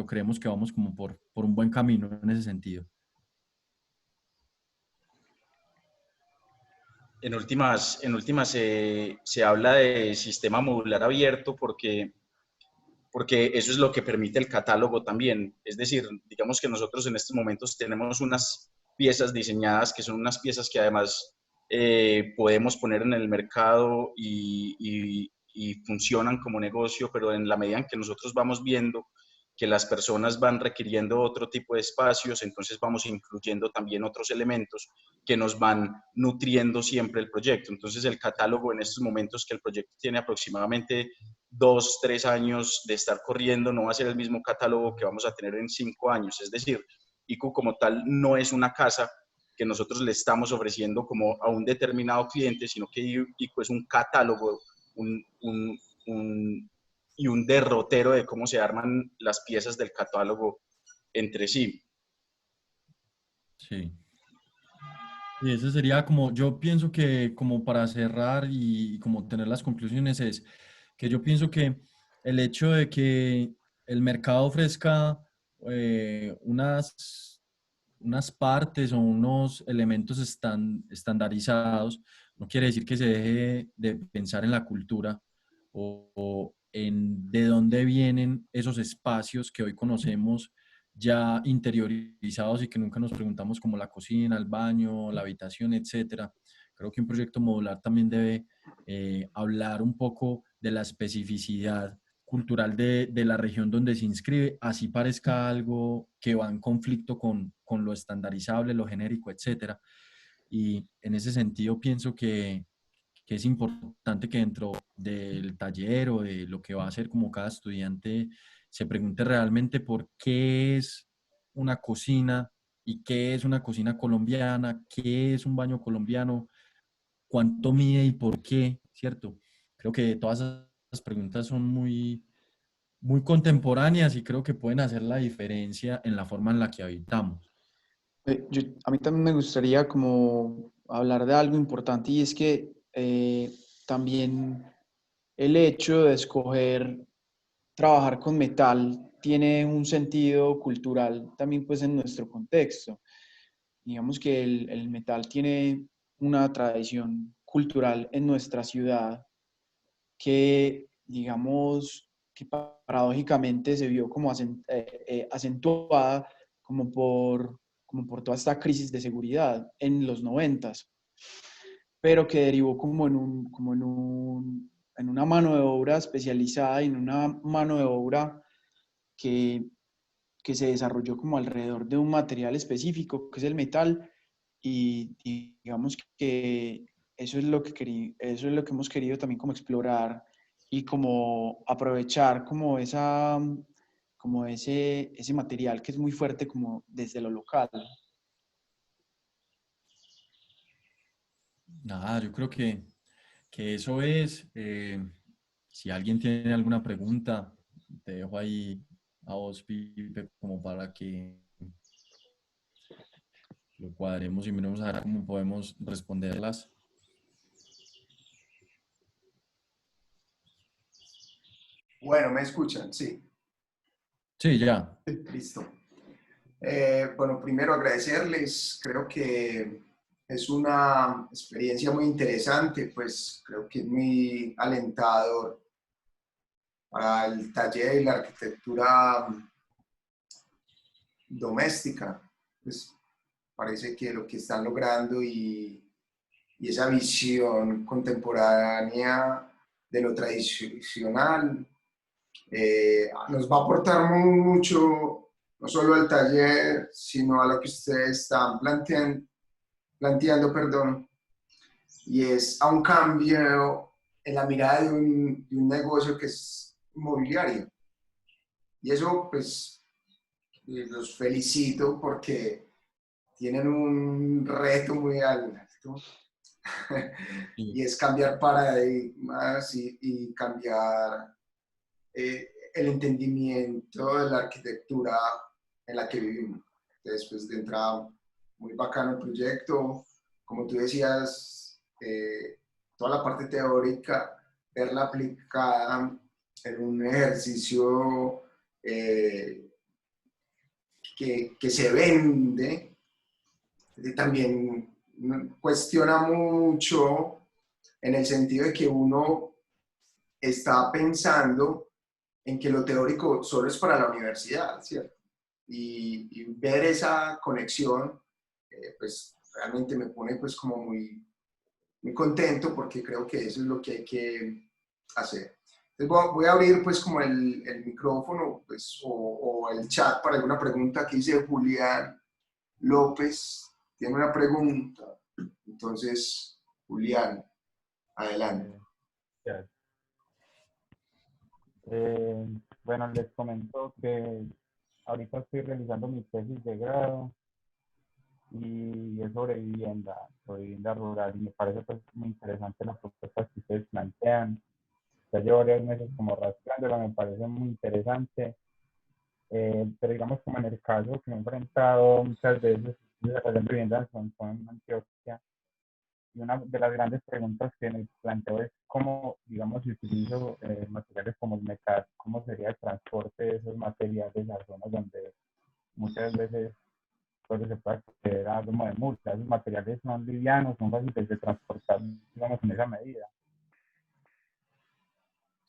creemos que vamos como por un buen camino en ese sentido. En últimas se habla de sistema modular abierto porque eso es lo que permite el catálogo también. Es decir, digamos que nosotros en estos momentos tenemos unas piezas diseñadas que son unas piezas que además podemos poner en el mercado y funcionan como negocio, pero en la medida en que nosotros vamos viendo que las personas van requiriendo otro tipo de espacios, entonces vamos incluyendo también otros elementos que nos van nutriendo siempre el proyecto. Entonces el catálogo en estos momentos que el proyecto tiene aproximadamente 2, 3 años de estar corriendo, no va a ser el mismo catálogo que vamos a tener en 5 años. Es decir, IQ como tal no es una casa que nosotros le estamos ofreciendo como a un determinado cliente, sino que IQ es un catálogo un, un, un, y un derrotero de cómo se arman las piezas del catálogo entre sí. Sí. Y eso sería como, yo pienso que como para cerrar y como tener las conclusiones es que yo pienso que el hecho de que el mercado ofrezca unas partes o unos elementos estandarizados, no quiere decir que se deje de pensar en la cultura o en de dónde vienen esos espacios que hoy conocemos ya interiorizados y que nunca nos preguntamos como la cocina, el baño, la habitación, etcétera. Creo que un proyecto modular también debe hablar un poco de la especificidad cultural de la región donde se inscribe, así parezca algo que va en conflicto con lo estandarizable, lo genérico, etcétera. Y en ese sentido pienso que es importante que dentro del taller o de lo que va a hacer como cada estudiante se pregunte realmente por qué es una cocina y qué es una cocina colombiana, qué es un baño colombiano, cuánto mide y por qué, ¿cierto? Creo que todas esas preguntas son muy contemporáneas y creo que pueden hacer la diferencia en la forma en la que habitamos. A mí también me gustaría como hablar de algo importante y es que también el hecho de escoger trabajar con metal tiene un sentido cultural también pues en nuestro contexto. Digamos que el metal tiene una tradición cultural en nuestra ciudad que, digamos, que paradójicamente se vio como acentuada como por toda esta crisis de seguridad en los 90, pero que derivó en una mano de obra especializada y en una mano de obra que, que se desarrolló como alrededor de un material específico, que es el metal, y digamos que eso es lo que eso es lo que hemos querido también como explorar y como aprovechar como como ese material que es muy fuerte como desde lo local. Nada, yo creo que eso es. Si alguien tiene alguna pregunta, te dejo ahí a vos, Pipe, como para que lo cuadremos y miremos a ver cómo podemos responderlas. Bueno, ¿me escuchan? Sí, Sí, ya. listo. Bueno, primero agradecerles, creo que es una experiencia muy interesante, pues creo que es muy alentador para el taller y la arquitectura doméstica. Pues parece que lo que están logrando y esa visión contemporánea de lo tradicional nos va a aportar mucho, no solo al taller, sino a lo que ustedes están planteando, perdón, y es a un cambio en la mirada de un negocio que es inmobiliario. Y eso, pues, los felicito porque tienen un reto muy alto Sí, y es cambiar paradigmas y cambiar el entendimiento de la arquitectura en la que vivimos. Entonces, pues de entrada, muy bacano el proyecto. Como tú decías, toda la parte teórica, verla aplicada en un ejercicio que se vende, también cuestiona mucho en el sentido de que uno está pensando en que lo teórico solo es para la universidad, ¿cierto? Y ver esa conexión, pues realmente me pone pues como muy contento porque creo que eso es lo que hay que hacer. Entonces voy a abrir pues como el micrófono pues, o el chat para alguna pregunta que dice Julián López. Tiene una pregunta. Entonces, Julián, adelante. Ya. Eh, bueno, les comento que ahorita estoy realizando mi tesis de grado y es sobre vivienda rural, y me parece pues muy interesante las propuestas que ustedes plantean. Ya llevo varios meses como rascándola, me parece muy interesante, pero digamos como en el caso que me he enfrentado muchas veces desarrollando viviendas en Antioquia, y una de las grandes preguntas que me planteo es cómo, digamos, si utilizo materiales como el metal, cómo sería el transporte de esos materiales a zonas donde muchas veces pues, se puede acceder a como de multa. Esos materiales son livianos, son fáciles de transportar, digamos, en esa medida.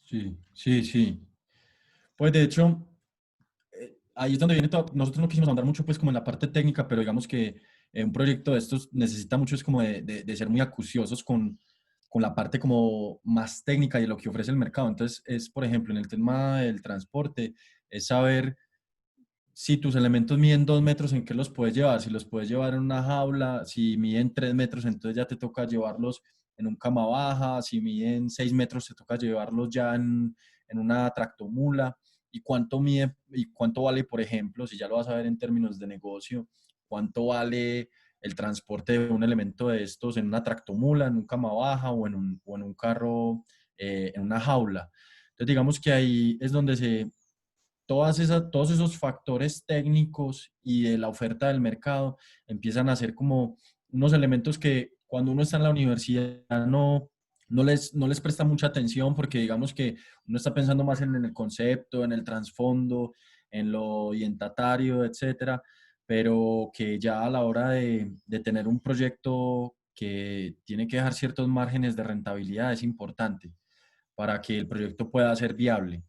sí, sí, sí. Pues de hecho, ahí es donde viene todo. Nosotros no quisimos andar mucho pues como en la parte técnica, pero digamos que un proyecto de estos necesita mucho es como de ser muy acuciosos con la parte como más técnica y lo que ofrece el mercado. Entonces es, por ejemplo, en el tema del transporte, es saber si tus elementos miden 2 metros, ¿en qué los puedes llevar? Si los puedes llevar en una jaula, si miden 3 metros, entonces ya te toca llevarlos en un cama baja, si miden 6 metros, te toca llevarlos ya en una tractomula. ¿Y cuánto mide y cuánto vale, por ejemplo, si ya lo vas a ver en términos de negocio, cuánto vale el transporte de un elemento de estos en una tractomula, en un cama baja o en un carro, en una jaula? Entonces, digamos que ahí es donde todos esos factores técnicos y de la oferta del mercado empiezan a ser como unos elementos que cuando uno está en la universidad no les presta mucha atención porque digamos que uno está pensando más en el concepto, en el trasfondo, en lo orientatario, etcétera, pero que ya a la hora de tener un proyecto que tiene que dejar ciertos márgenes de rentabilidad es importante. para que el proyecto pueda ser viable.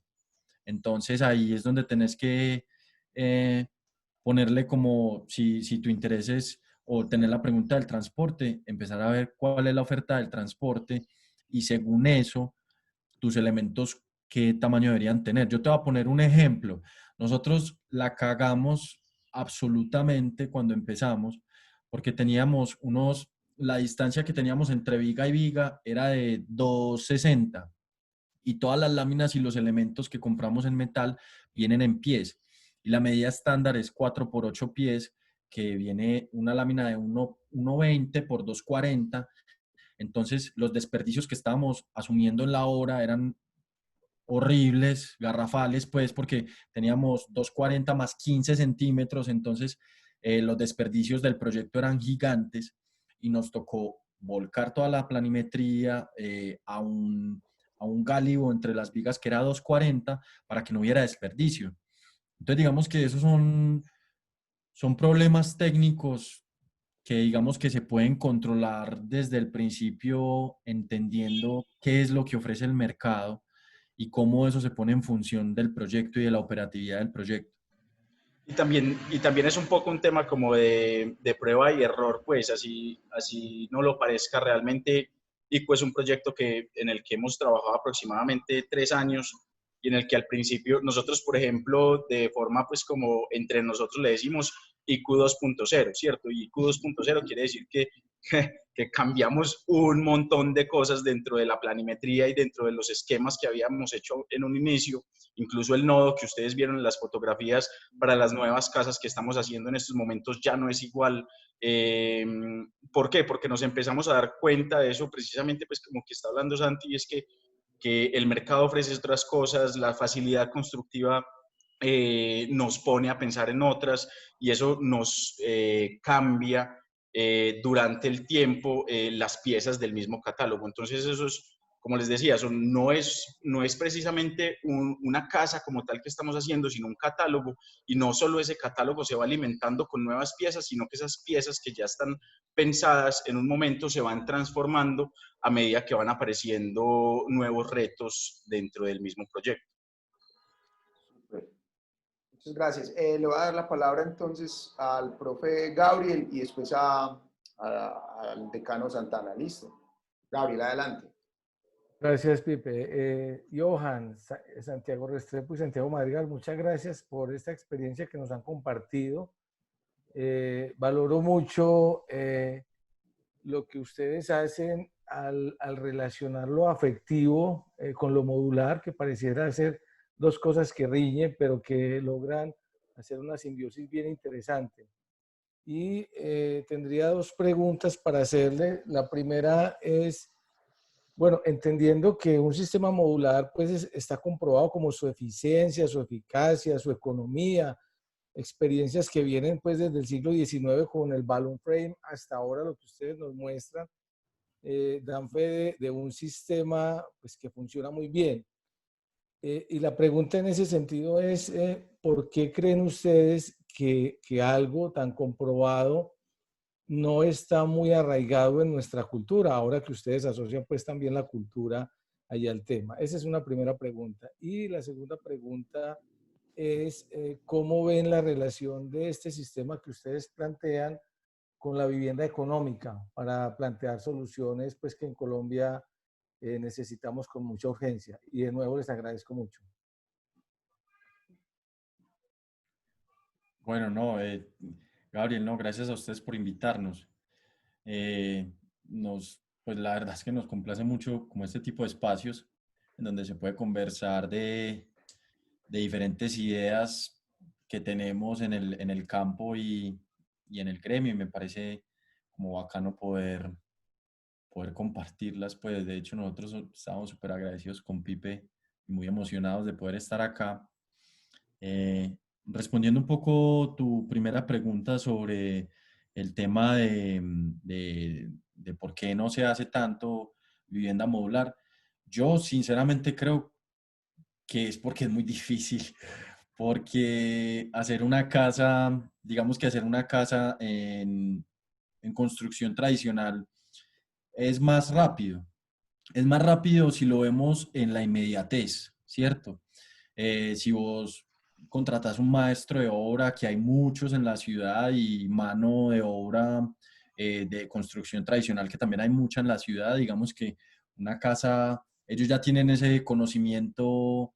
Entonces ahí es donde tenés que ponerle como, si tu interés es o tener la pregunta del transporte, empezar a ver cuál es la oferta del transporte y según eso, tus elementos, qué tamaño deberían tener. Yo te voy a poner un ejemplo. Nosotros la cagamos absolutamente cuando empezamos porque teníamos la distancia que teníamos entre viga y viga era de 260 y todas las láminas y los elementos que compramos en metal vienen en pies. Y la medida estándar es 4 por 8 pies, que viene una lámina de 1,20 por 2,40. Entonces, los desperdicios que estábamos asumiendo en la obra eran horribles, garrafales, pues, porque teníamos 2,40 más 15 centímetros. Entonces, los desperdicios del proyecto eran gigantes y nos tocó volcar toda la planimetría a un gálibo entre las vigas que era 2,40 para que no hubiera desperdicio. Entonces, digamos que esos son problemas técnicos que digamos que se pueden controlar desde el principio, entendiendo qué es lo que ofrece el mercado y cómo eso se pone en función del proyecto y de la operatividad del proyecto. Y también es un poco un tema como de prueba y error, pues así no lo parezca realmente. ICO es un proyecto en el que hemos trabajado aproximadamente 3 años y en el que al principio nosotros, por ejemplo, de forma pues como entre nosotros le decimos IQ 2.0, ¿cierto? Y IQ 2.0 quiere decir que cambiamos un montón de cosas dentro de la planimetría y dentro de los esquemas que habíamos hecho en un inicio. Incluso el nodo que ustedes vieron en las fotografías para las nuevas casas que estamos haciendo en estos momentos ya no es igual. ¿Por qué? Porque nos empezamos a dar cuenta de eso precisamente, pues como que está hablando Santi, y es que el mercado ofrece otras cosas, la facilidad constructiva nos pone a pensar en otras y eso nos cambia durante el tiempo las piezas del mismo catálogo. Entonces eso es, como les decía, eso no es precisamente una casa como tal que estamos haciendo, sino un catálogo, y no solo ese catálogo se va alimentando con nuevas piezas, sino que esas piezas que ya están pensadas en un momento se van transformando a medida que van apareciendo nuevos retos dentro del mismo proyecto. Super. Muchas gracias. Le voy a dar la palabra entonces al profe Gabriel y después al decano Santana. ¿Listo? Gabriel, adelante. Gracias, Pipe. Johan, Santiago Restrepo y Santiago Madrigal, muchas gracias por esta experiencia que nos han compartido. Valoro mucho lo que ustedes hacen al relacionar lo afectivo con lo modular, que pareciera ser dos cosas que riñen, pero que logran hacer una simbiosis bien interesante. Y tendría dos preguntas para hacerle. La primera es, bueno, entendiendo que un sistema modular pues está comprobado como su eficiencia, su eficacia, su economía, experiencias que vienen pues desde el siglo XIX con el balloon frame hasta ahora lo que ustedes nos muestran, dan fe de un sistema pues que funciona muy bien. Y la pregunta en ese sentido es, ¿por qué creen ustedes que algo tan comprobado no está muy arraigado en nuestra cultura, ahora que ustedes asocian pues también la cultura allá al tema? Esa es una primera pregunta. Y la segunda pregunta es, ¿cómo ven la relación de este sistema que ustedes plantean con la vivienda económica para plantear soluciones pues que en Colombia necesitamos con mucha urgencia? Y de nuevo les agradezco mucho. Bueno, no, Gabriel, no, gracias a ustedes por invitarnos. Eh, pues la verdad es que nos complace mucho como este tipo de espacios en donde se puede conversar de diferentes ideas que tenemos en el campo y en el gremio, y me parece como bacano poder compartirlas. Pues de hecho nosotros estamos súper agradecidos con Pipe y muy emocionados de poder estar acá. Respondiendo un poco tu primera pregunta sobre el tema de por qué no se hace tanto vivienda modular, yo sinceramente creo que es porque es muy difícil, porque hacer una casa, digamos que hacer una casa en construcción tradicional es más rápido. es más rápido si lo vemos en la inmediatez, ¿cierto? Si vos contratas un maestro de obra, que hay muchos en la ciudad, y mano de obra de construcción tradicional, que también hay mucha en la ciudad, digamos que una casa, ellos ya tienen ese conocimiento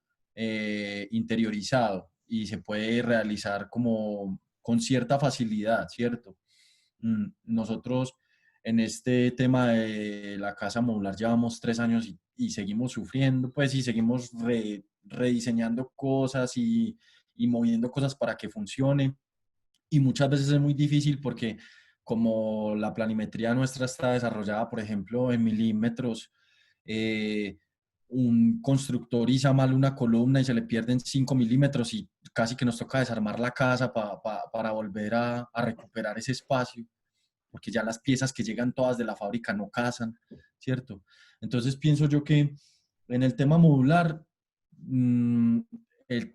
interiorizado y se puede realizar como con cierta facilidad, ¿cierto? Nosotros en este tema de la casa modular llevamos 3 años y seguimos sufriendo, pues, y seguimos rediseñando cosas y moviendo cosas para que funcione. Y muchas veces es muy difícil porque como la planimetría nuestra está desarrollada, por ejemplo, en milímetros, eh, un constructor hizo mal una columna y se le pierden 5 milímetros y casi que nos toca desarmar la casa para volver a recuperar ese espacio, porque ya las piezas que llegan todas de la fábrica no casan, ¿cierto? Entonces pienso yo que en el tema modular, mmm,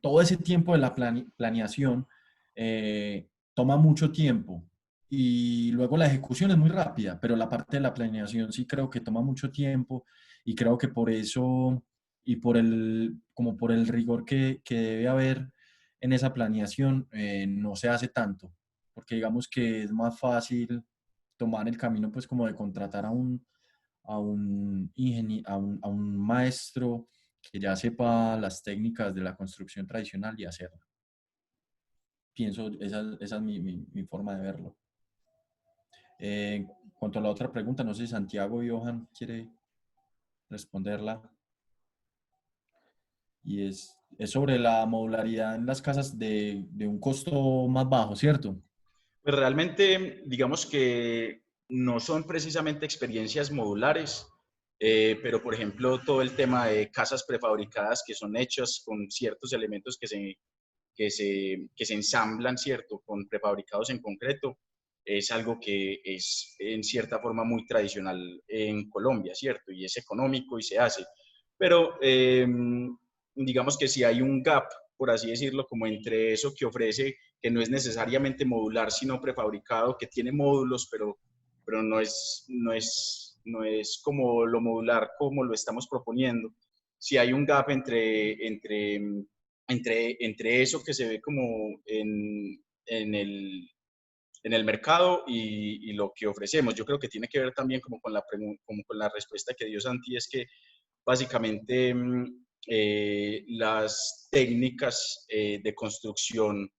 todo ese tiempo de la planeación toma mucho tiempo y luego la ejecución es muy rápida, pero la parte de la planeación sí creo que toma mucho tiempo y creo que por eso y como por el rigor que debe haber en esa planeación, no se hace tanto, porque digamos que es más fácil tomar el camino pues como de contratar a un maestro que ya sepa las técnicas de la construcción tradicional y hacerlo. Pienso, esa es mi forma de verlo. En cuanto a la otra pregunta, no sé si Santiago o Johan quiere responderla. Y es sobre la modularidad en las casas de un costo más bajo, ¿cierto? Pues realmente, digamos que no son precisamente experiencias modulares, pero por ejemplo, todo el tema de casas prefabricadas que son hechas con ciertos elementos que se ensamblan, ¿cierto? Con prefabricados en concreto, es algo que es en cierta forma muy tradicional en Colombia, ¿cierto? Y es económico y se hace. Pero digamos que si hay un gap, por así decirlo, como entre eso que ofrece, que no es necesariamente modular, sino prefabricado, que tiene módulos, pero no es como lo modular como lo estamos proponiendo. Si hay un gap entre eso que se ve como en el mercado y lo que ofrecemos. Yo creo que tiene que ver también como con la respuesta que dio Santi, es que básicamente las técnicas de construcción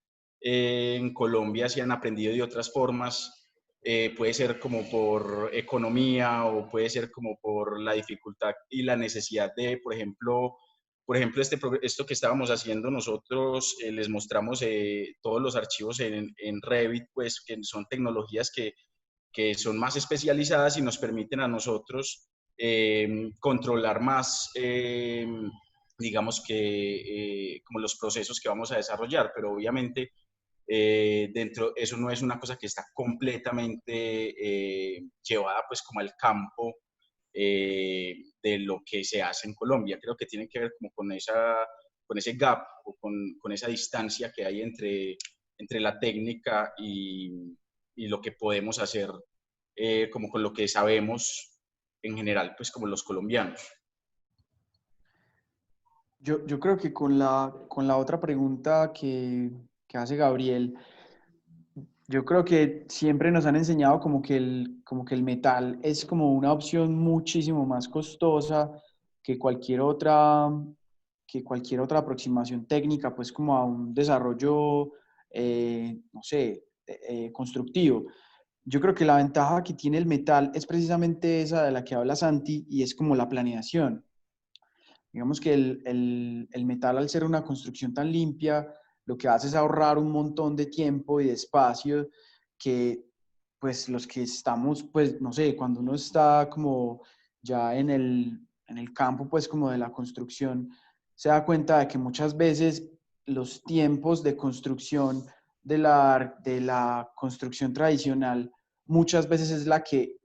en Colombia se han aprendido de otras formas. Puede ser como por economía o puede ser como por la dificultad y la necesidad de, por ejemplo, esto que estábamos haciendo nosotros, les mostramos todos los archivos en Revit, pues que son tecnologías que son más especializadas y nos permiten a nosotros controlar más, digamos que, como los procesos que vamos a desarrollar, pero obviamente eso no es una cosa que está completamente llevada pues como al campo de lo que se hace en Colombia. Creo que tiene que ver como con ese gap o con esa distancia que hay entre la técnica y lo que podemos hacer como con lo que sabemos en general, pues como los colombianos. Yo creo que con la otra pregunta que hace Gabriel, yo creo que siempre nos han enseñado como que el metal es como una opción muchísimo más costosa que cualquier otra, que cualquier otra aproximación técnica, pues como a un desarrollo, no sé, constructivo. Yo creo que la ventaja que tiene el metal es precisamente esa de la que habla Santi, y es como la planeación. Digamos que el metal, al ser una construcción tan limpia, lo que hace es ahorrar un montón de tiempo y de espacio que, pues, los que estamos, pues, no sé, cuando uno está como ya en el campo, pues, como de la construcción, se da cuenta de que muchas veces los tiempos de construcción de la construcción tradicional, muchas veces es la que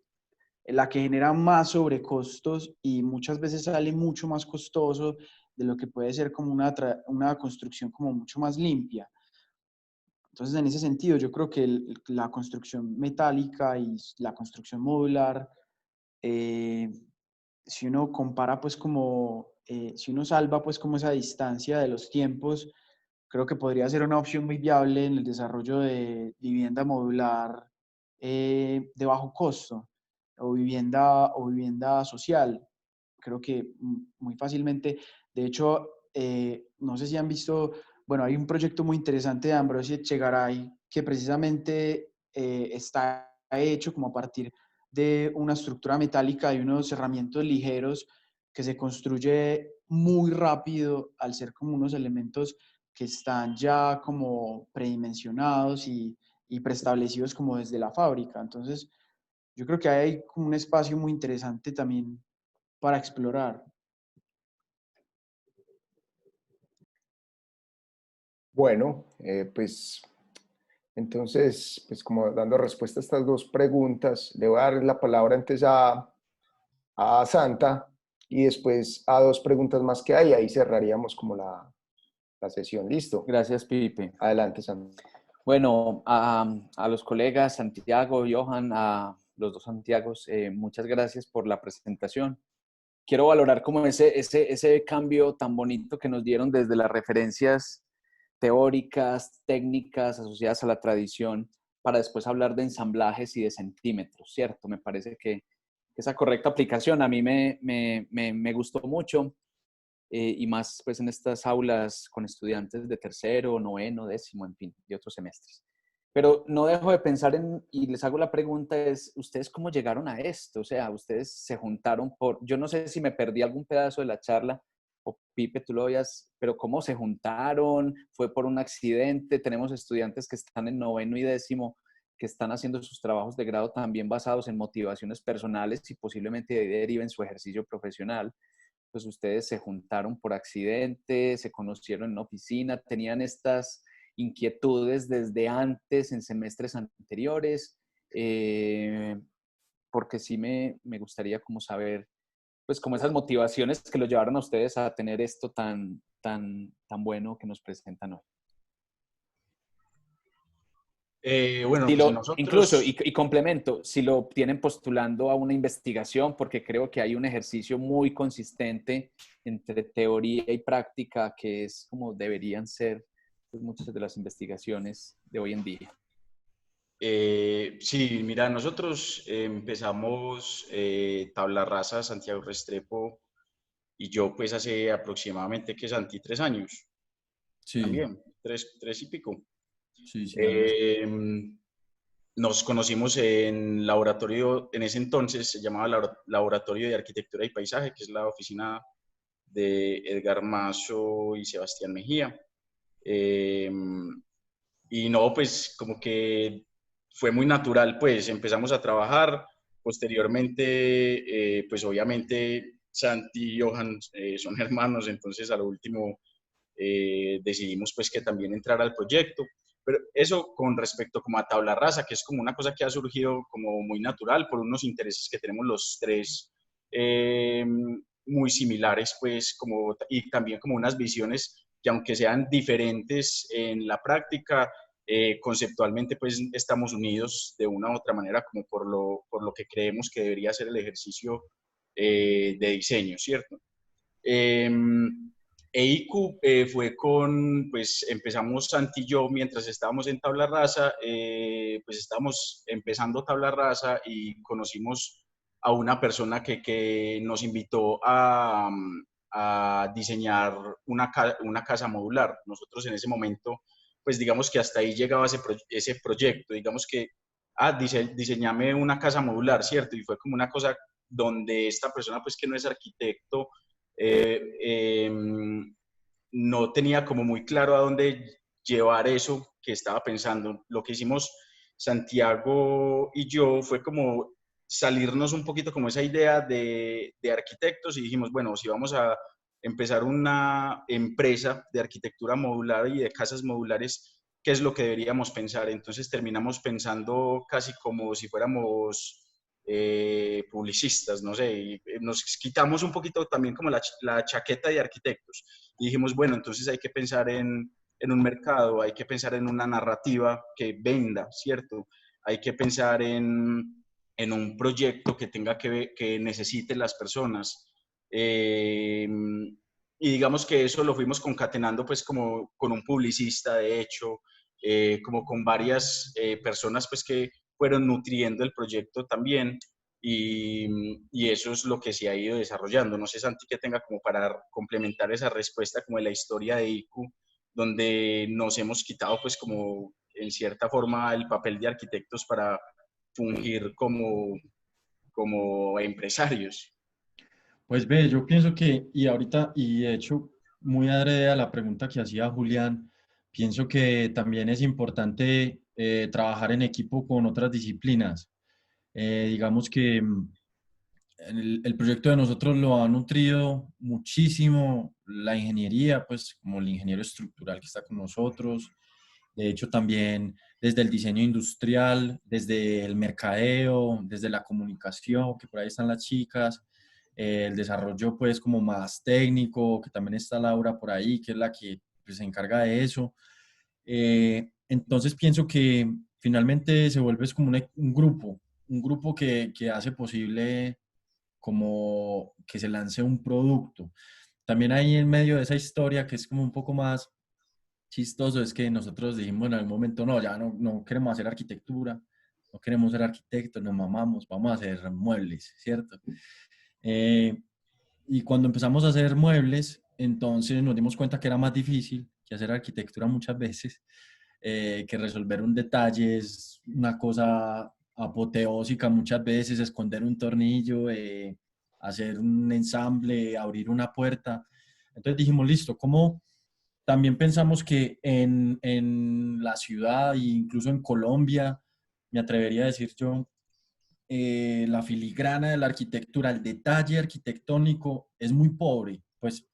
genera más sobrecostos y muchas veces sale mucho más costoso de lo que puede ser como una construcción como mucho más limpia. Entonces, en ese sentido, yo creo que la construcción metálica y la construcción modular, eh, si uno compara pues como, si uno salva pues como esa distancia de los tiempos, creo que podría ser una opción muy viable en el desarrollo de vivienda modular de bajo costo o vivienda social. Creo que muy fácilmente, de hecho, no sé si han visto, bueno, hay un proyecto muy interesante de Ambrosio Echegaray que precisamente está hecho como a partir de una estructura metálica y unos cerramientos ligeros que se construye muy rápido al ser como unos elementos que están ya como predimensionados y preestablecidos como desde la fábrica. Entonces, yo creo que hay como un espacio muy interesante también para explorar. Bueno, pues entonces, pues como dando respuesta a estas dos preguntas, le voy a dar la palabra antes a Santa y después a dos preguntas más que hay. Ahí cerraríamos como la sesión. ¿Listo? Gracias, Pipe. Adelante, Santa. Bueno, a los colegas Santiago, Johan, a los dos Santiagos, muchas gracias por la presentación. Quiero valorar como ese cambio tan bonito que nos dieron desde las referencias teóricas, técnicas asociadas a la tradición, para después hablar de ensamblajes y de centímetros, ¿cierto? Me parece que esa correcta aplicación a mí me gustó mucho. Y más pues en estas aulas con estudiantes de tercero, noveno, décimo, en fin, de otros semestres. Pero no dejo de pensar y les hago la pregunta es, ¿ustedes cómo llegaron a esto? O sea, ustedes se juntaron yo no sé si me perdí algún pedazo de la charla, o Pipe, tú lo veías, pero ¿cómo se juntaron? ¿Fue por un accidente? Tenemos estudiantes que están en noveno y décimo, que están haciendo sus trabajos de grado también basados en motivaciones personales y posiblemente de ahí deriven su ejercicio profesional. Pues ustedes se juntaron por accidente, se conocieron en oficina, tenían estas inquietudes desde antes, en semestres anteriores, porque sí me gustaría como saber, pues como esas motivaciones que los llevaron a ustedes a tener esto tan bueno que nos presentan hoy. Bueno, Si pues incluso, nosotros, y complemento, si lo tienen postulando a una investigación, porque creo que hay un ejercicio muy consistente entre teoría y práctica, que es como deberían ser pues, muchas de las investigaciones de hoy en día. sí, mira, nosotros empezamos Tabla Rasa, Santiago Restrepo y yo pues hace aproximadamente, que Santi, 3 años, Sí, también, tres y pico. sí, sí, algo así. Eh, Nos conocimos en laboratorio, en ese entonces se llamaba Laboratorio de Arquitectura y Paisaje, que es la oficina de Edgar Mazo y Sebastián Mejía. Eh, y no, pues como que fue muy natural, pues empezamos a trabajar. Posteriormente, pues obviamente Santi y Johan son hermanos, entonces a lo último decidimos pues que también entrar al proyecto. Pero eso con respecto como a Tabla Rasa, que es como una cosa que ha surgido como muy natural por unos intereses que tenemos los tres muy similares, pues como, y también como unas visiones que aunque sean diferentes en la práctica, conceptualmente pues estamos unidos de una u otra manera como por lo que creemos que debería ser el ejercicio de diseño, ¿cierto? Eh, EIQ fue pues empezamos Santi y yo mientras estábamos en Tabla Rasa, pues estábamos empezando Tabla Rasa y conocimos a una persona que nos invitó a diseñar una casa modular. Nosotros en ese momento, pues digamos que hasta ahí llegaba ese proyecto, digamos que, diseñame una casa modular, ¿cierto? Y fue como una cosa donde esta persona, pues que no es arquitecto, eh, eh, no tenía como muy claro a dónde llevar eso que estaba pensando. Lo que hicimos Santiago y yo fue como salirnos un poquito como esa idea de arquitectos y dijimos, bueno, si vamos a empezar una empresa de arquitectura modular y de casas modulares, ¿qué es lo que deberíamos pensar? Entonces terminamos pensando casi como si fuéramos publicistas, no sé, y nos quitamos un poquito también como la chaqueta de arquitectos y dijimos, bueno, entonces hay que pensar en un mercado, hay que pensar en una narrativa que venda, ¿cierto? Hay que pensar en un proyecto que tenga que necesiten las personas. Y digamos que eso lo fuimos concatenando pues como con un publicista, de hecho, como con varias personas pues que fueron nutriendo el proyecto también. Y eso es lo que se ha ido desarrollando. No sé, Santi, que tenga como para complementar esa respuesta como de la historia de ICU, donde nos hemos quitado pues como en cierta forma el papel de arquitectos para fungir como empresarios. Pues ve, yo pienso que, y ahorita, y de hecho, muy adrede a la pregunta que hacía Julián, pienso que también es importante trabajar en equipo con otras disciplinas. Digamos que el proyecto de nosotros lo ha nutrido muchísimo la ingeniería, pues como el ingeniero estructural que está con nosotros. De hecho, también desde el diseño industrial, desde el mercadeo, desde la comunicación, que por ahí están las chicas, el desarrollo pues como más técnico, que también está Laura por ahí, que es la que pues, se encarga de eso. Entonces pienso que finalmente se vuelve como un grupo que hace posible como que se lance un producto. También ahí en medio de esa historia, que es como un poco más chistoso, es que nosotros dijimos en algún momento, no, ya no queremos hacer arquitectura, no queremos ser arquitectos, nos mamamos, vamos a hacer muebles, ¿cierto? Y cuando empezamos a hacer muebles, entonces nos dimos cuenta que era más difícil que hacer arquitectura muchas veces, que resolver un detalle es una cosa apoteósica muchas veces, esconder un tornillo, hacer un ensamble, abrir una puerta. Entonces dijimos, listo, ¿cómo? También pensamos que en la ciudad e incluso en Colombia, me atrevería a decir yo, la filigrana de la arquitectura, el detalle arquitectónico es muy pobre. Pues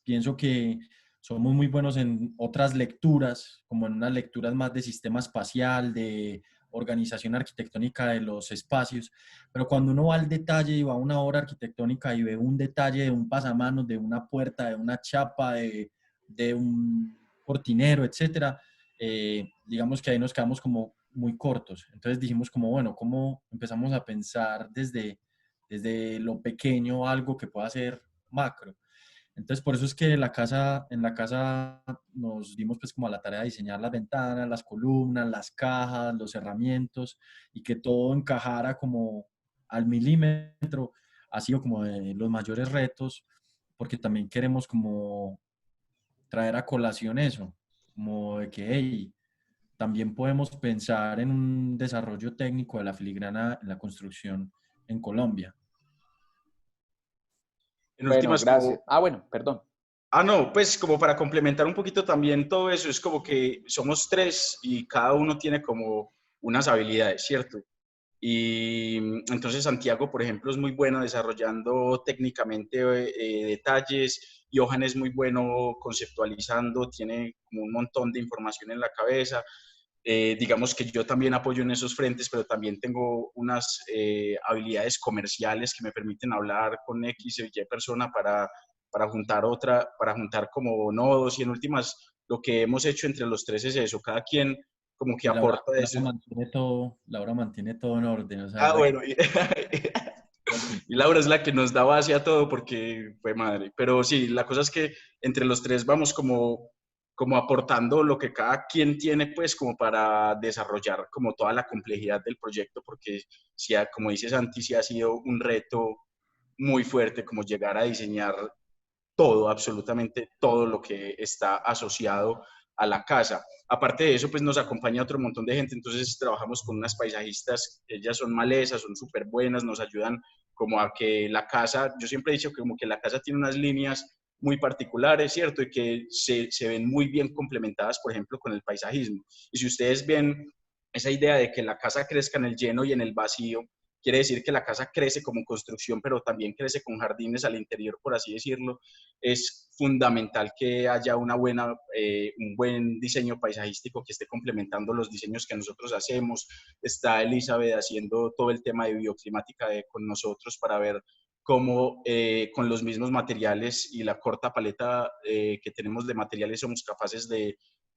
pienso que somos muy buenos en otras lecturas, como en unas lecturas más de sistema espacial, de organización arquitectónica de los espacios, pero cuando uno va al detalle y va a una obra arquitectónica y ve un detalle de un pasamanos, de una puerta, de una chapa, de un cortinero, etcétera, digamos que ahí nos quedamos como muy cortos. Entonces dijimos como, bueno, ¿cómo empezamos a pensar desde lo pequeño algo que pueda ser macro? Entonces, por eso es que en la casa nos dimos pues como a la tarea de diseñar las ventanas, las columnas, las cajas, los herramientas y que todo encajara como al milímetro. Ha sido como de los mayores retos porque también queremos como traer a colación eso, como de que, hey, también podemos pensar en un desarrollo técnico de la filigrana en la construcción en Colombia. En Bueno, últimas, gracias. como, Ah, bueno, perdón. no, pues como para complementar un poquito también todo eso, es como que somos tres y cada uno tiene como unas habilidades, ¿cierto? Y entonces Santiago, por ejemplo, es muy bueno desarrollando técnicamente detalles, Johan es muy bueno conceptualizando, tiene como un montón de información en la cabeza. Digamos que yo también apoyo en esos frentes, pero también tengo unas habilidades comerciales que me permiten hablar con X o Y persona para juntar como nodos, y en últimas lo que hemos hecho entre los tres es eso, cada quien como que Y aporta de eso. Laura mantiene todo en orden, o sea, es Ah, la que... bueno, y Laura es la que nos da base a todo porque fue madre. Pero sí, la cosa es que entre los tres vamos como aportando lo que cada quien tiene, pues, como para desarrollar como toda la complejidad del proyecto, porque sí, como dice Santi, sí ha sido un reto muy fuerte como llegar a diseñar todo, absolutamente todo lo que está asociado a la casa. Aparte de eso, pues nos acompaña otro montón de gente, entonces trabajamos con unas paisajistas, ellas son malezas, son súper buenas, nos ayudan como a que la casa, yo siempre he dicho que como que la casa tiene unas líneas muy particulares, ¿cierto? Y que se ven muy bien complementadas, por ejemplo, con el paisajismo. Y si ustedes ven esa idea de que la casa crezca en el lleno y en el vacío, quiere decir que la casa crece como construcción, pero también crece con jardines al interior, por así decirlo. Es fundamental que haya un buen diseño paisajístico que esté complementando los diseños que nosotros hacemos. Está Elizabeth haciendo todo el tema de bioclimática con nosotros para ver cómo con los mismos materiales y la corta paleta que tenemos de materiales somos capaces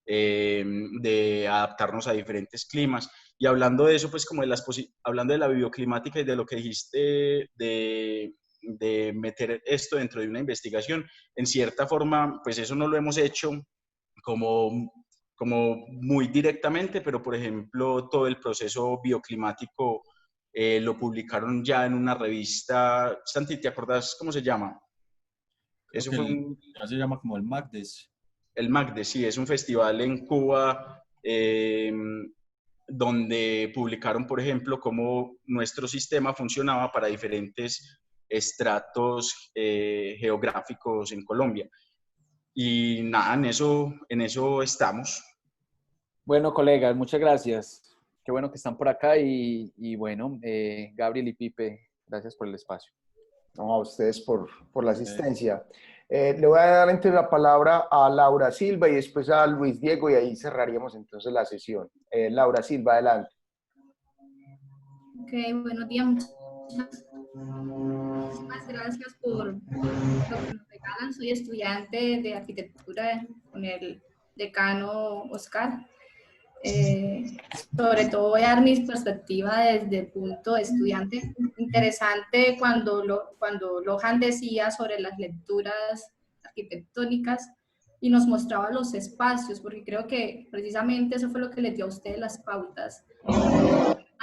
de adaptarnos a diferentes climas. Y hablando de eso, pues como de hablando de la bioclimática y de lo que dijiste de meter esto dentro de una investigación, en cierta forma, pues eso no lo hemos hecho como muy directamente, pero por ejemplo, todo el proceso bioclimático lo publicaron ya en una revista. Santi, ¿te acordás cómo se llama? Creo Eso que fue un, ya se llama como el MACDES. el MACDE, sí, es un festival en Cuba donde publicaron, por ejemplo, cómo nuestro sistema funcionaba para diferentes estratos geográficos en Colombia. Y nada, en eso estamos. Bueno, colegas, muchas gracias. Qué bueno que están por acá y bueno, Gabriel y Pipe, gracias por el espacio. No, a ustedes por la asistencia. Le voy a dar entonces la palabra a Laura Silva y después a Luis Diego y ahí cerraríamos entonces la sesión. Laura Silva, adelante. Ok, buenos días. Muchísimas gracias por lo que nos regalan. Soy estudiante de arquitectura con el decano Oscar. Sobre todo voy a dar mis perspectivas desde el punto de estudiante. Interesante cuando Lohan decía sobre las lecturas arquitectónicas y nos mostraba los espacios, porque creo que precisamente eso fue lo que les dio a ustedes las pautas.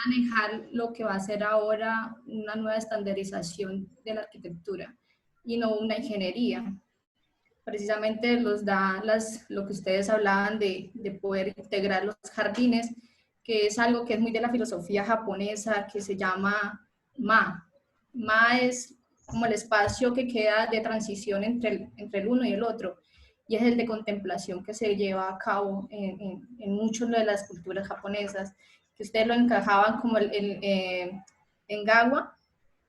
Manejar lo que va a ser ahora una nueva estandarización de la arquitectura y no una ingeniería. Precisamente los da lo que ustedes hablaban de poder integrar los jardines, que es algo que es muy de la filosofía japonesa, que se llama Ma. Ma es como el espacio que queda de transición entre el uno y el otro, y es el de contemplación que se lleva a cabo en muchas de las culturas japonesas, que ustedes lo encajaban como en Gawa,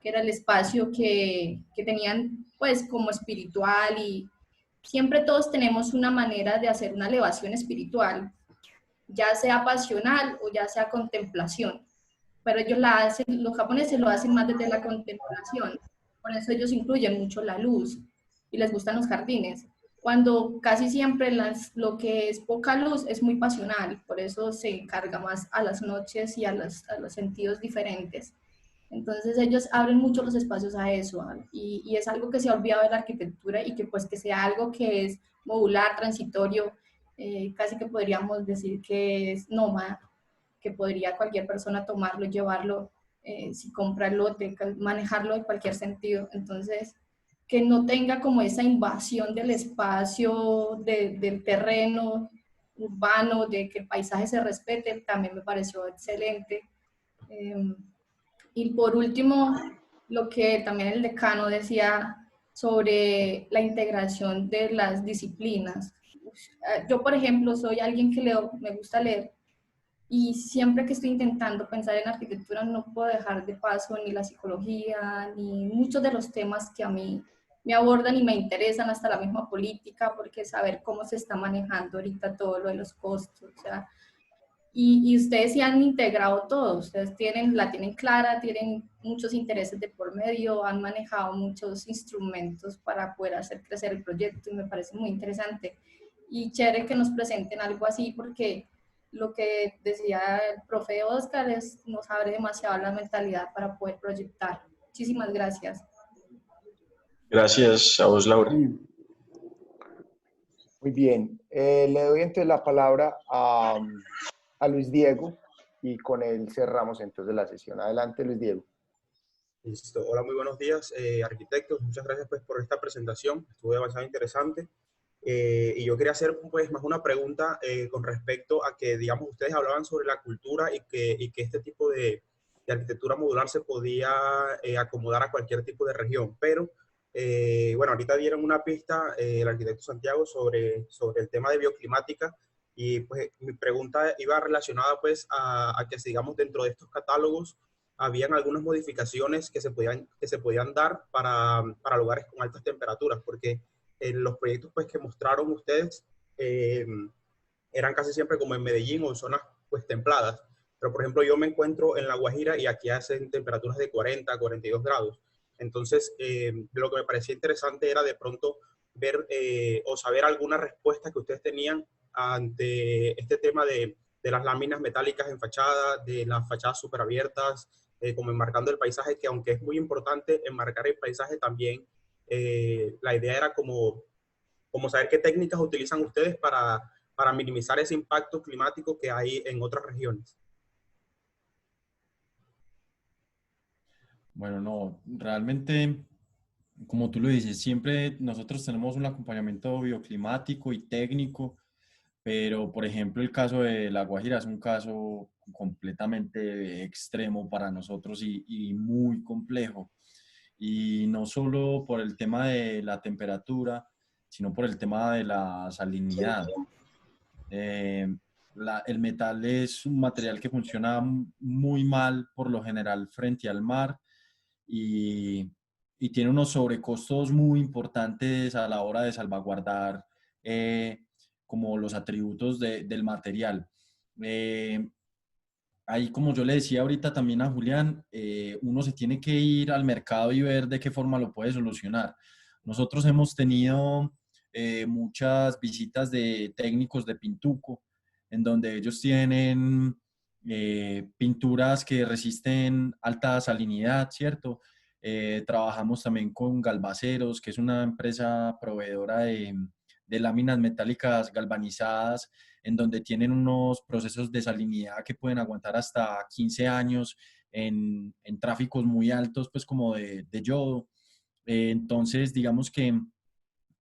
que era el espacio que tenían pues como espiritual, y siempre todos tenemos una manera de hacer una elevación espiritual, ya sea pasional o ya sea contemplación, pero ellos la hacen, los japoneses lo hacen más desde la contemplación, por eso ellos incluyen mucho la luz y les gustan los jardines, cuando casi siempre lo que es poca luz es muy pasional, por eso se encarga más a las noches y a los sentidos diferentes. Entonces ellos abren mucho los espacios a eso, y es algo que se ha olvidado de la arquitectura, y que pues que sea algo que es modular, transitorio, casi que podríamos decir que es nómada, que podría cualquier persona tomarlo y llevarlo, si compra el lote, manejarlo en cualquier sentido. Entonces, que no tenga como esa invasión del espacio, del terreno urbano, de que el paisaje se respete, también me pareció excelente. Y por último, lo que también el decano decía sobre la integración de las disciplinas. Yo, por ejemplo, soy alguien que leo, me gusta leer, y siempre que estoy intentando pensar en arquitectura no puedo dejar de paso ni la psicología, ni muchos de los temas que a mí me abordan y me interesan, hasta la misma política, porque saber cómo se está manejando ahorita todo lo de los costos, o sea, y ustedes se han integrado todo, ustedes la tienen clara, tienen muchos intereses de por medio, han manejado muchos instrumentos para poder hacer crecer el proyecto, y me parece muy interesante. Y chévere que nos presenten algo así, porque lo que decía el profe Oscar nos abre demasiado la mentalidad para poder proyectar. Muchísimas gracias. Gracias a vos, Laura. Muy bien. Le doy entonces la palabra a Luis Diego y con él cerramos entonces la sesión. Adelante, Luis Diego. Listo. Hola, muy buenos días, arquitectos. Muchas gracias pues, por esta presentación. Estuvo demasiado interesante. Y yo quería hacer pues, más una pregunta con respecto a que, digamos, ustedes hablaban sobre la cultura y que este tipo de arquitectura modular se podía acomodar a cualquier tipo de región. Pero, bueno, ahorita dieron una pista el arquitecto Santiago sobre el tema de bioclimática. Y pues mi pregunta iba relacionada pues a que, digamos, dentro de estos catálogos habían algunas modificaciones que se podían dar para lugares con altas temperaturas, porque en los proyectos pues, que mostraron ustedes eran casi siempre como en Medellín o en zonas pues, templadas. Pero, por ejemplo, yo me encuentro en La Guajira y aquí hacen temperaturas de 40, 42 grados. Entonces, lo que me parecía interesante era de pronto ver o saber alguna respuesta que ustedes tenían ante este tema de las láminas metálicas en fachada, de las fachadas súper abiertas, como enmarcando el paisaje, que aunque es muy importante enmarcar el paisaje también, la idea era como saber qué técnicas utilizan ustedes para minimizar ese impacto climático que hay en otras regiones. Bueno, no, realmente, como tú lo dices, siempre nosotros tenemos un acompañamiento bioclimático y técnico, pero por ejemplo el caso de La Guajira es un caso completamente extremo para nosotros y muy complejo. Y no solo por el tema de la temperatura, sino por el tema de la salinidad. El metal es un material que funciona muy mal por lo general frente al mar y, y tiene unos sobrecostos muy importantes a la hora de salvaguardar como los atributos del material. Eh, Ahí, como yo le decía ahorita también a Julián, uno se tiene que ir al mercado y ver de qué forma lo puede solucionar. Nosotros hemos tenido muchas visitas de técnicos de Pintuco, en donde ellos tienen pinturas que resisten alta salinidad, ¿cierto? Trabajamos también con Galvaceros, que es una empresa proveedora de láminas metálicas galvanizadas en donde tienen unos procesos de salinidad que pueden aguantar hasta 15 años en tráficos muy altos, pues como de yodo. Entonces, digamos que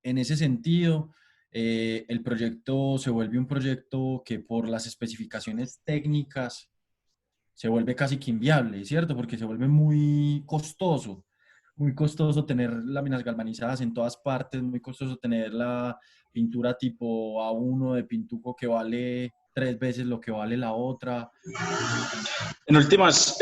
en ese sentido, el proyecto se vuelve un proyecto que por las especificaciones técnicas se vuelve casi que inviable, ¿cierto? Porque se vuelve muy costoso tener láminas galvanizadas en todas partes, muy costoso tener la pintura tipo A1 de Pintuco que vale 3 veces lo que vale la otra. En últimas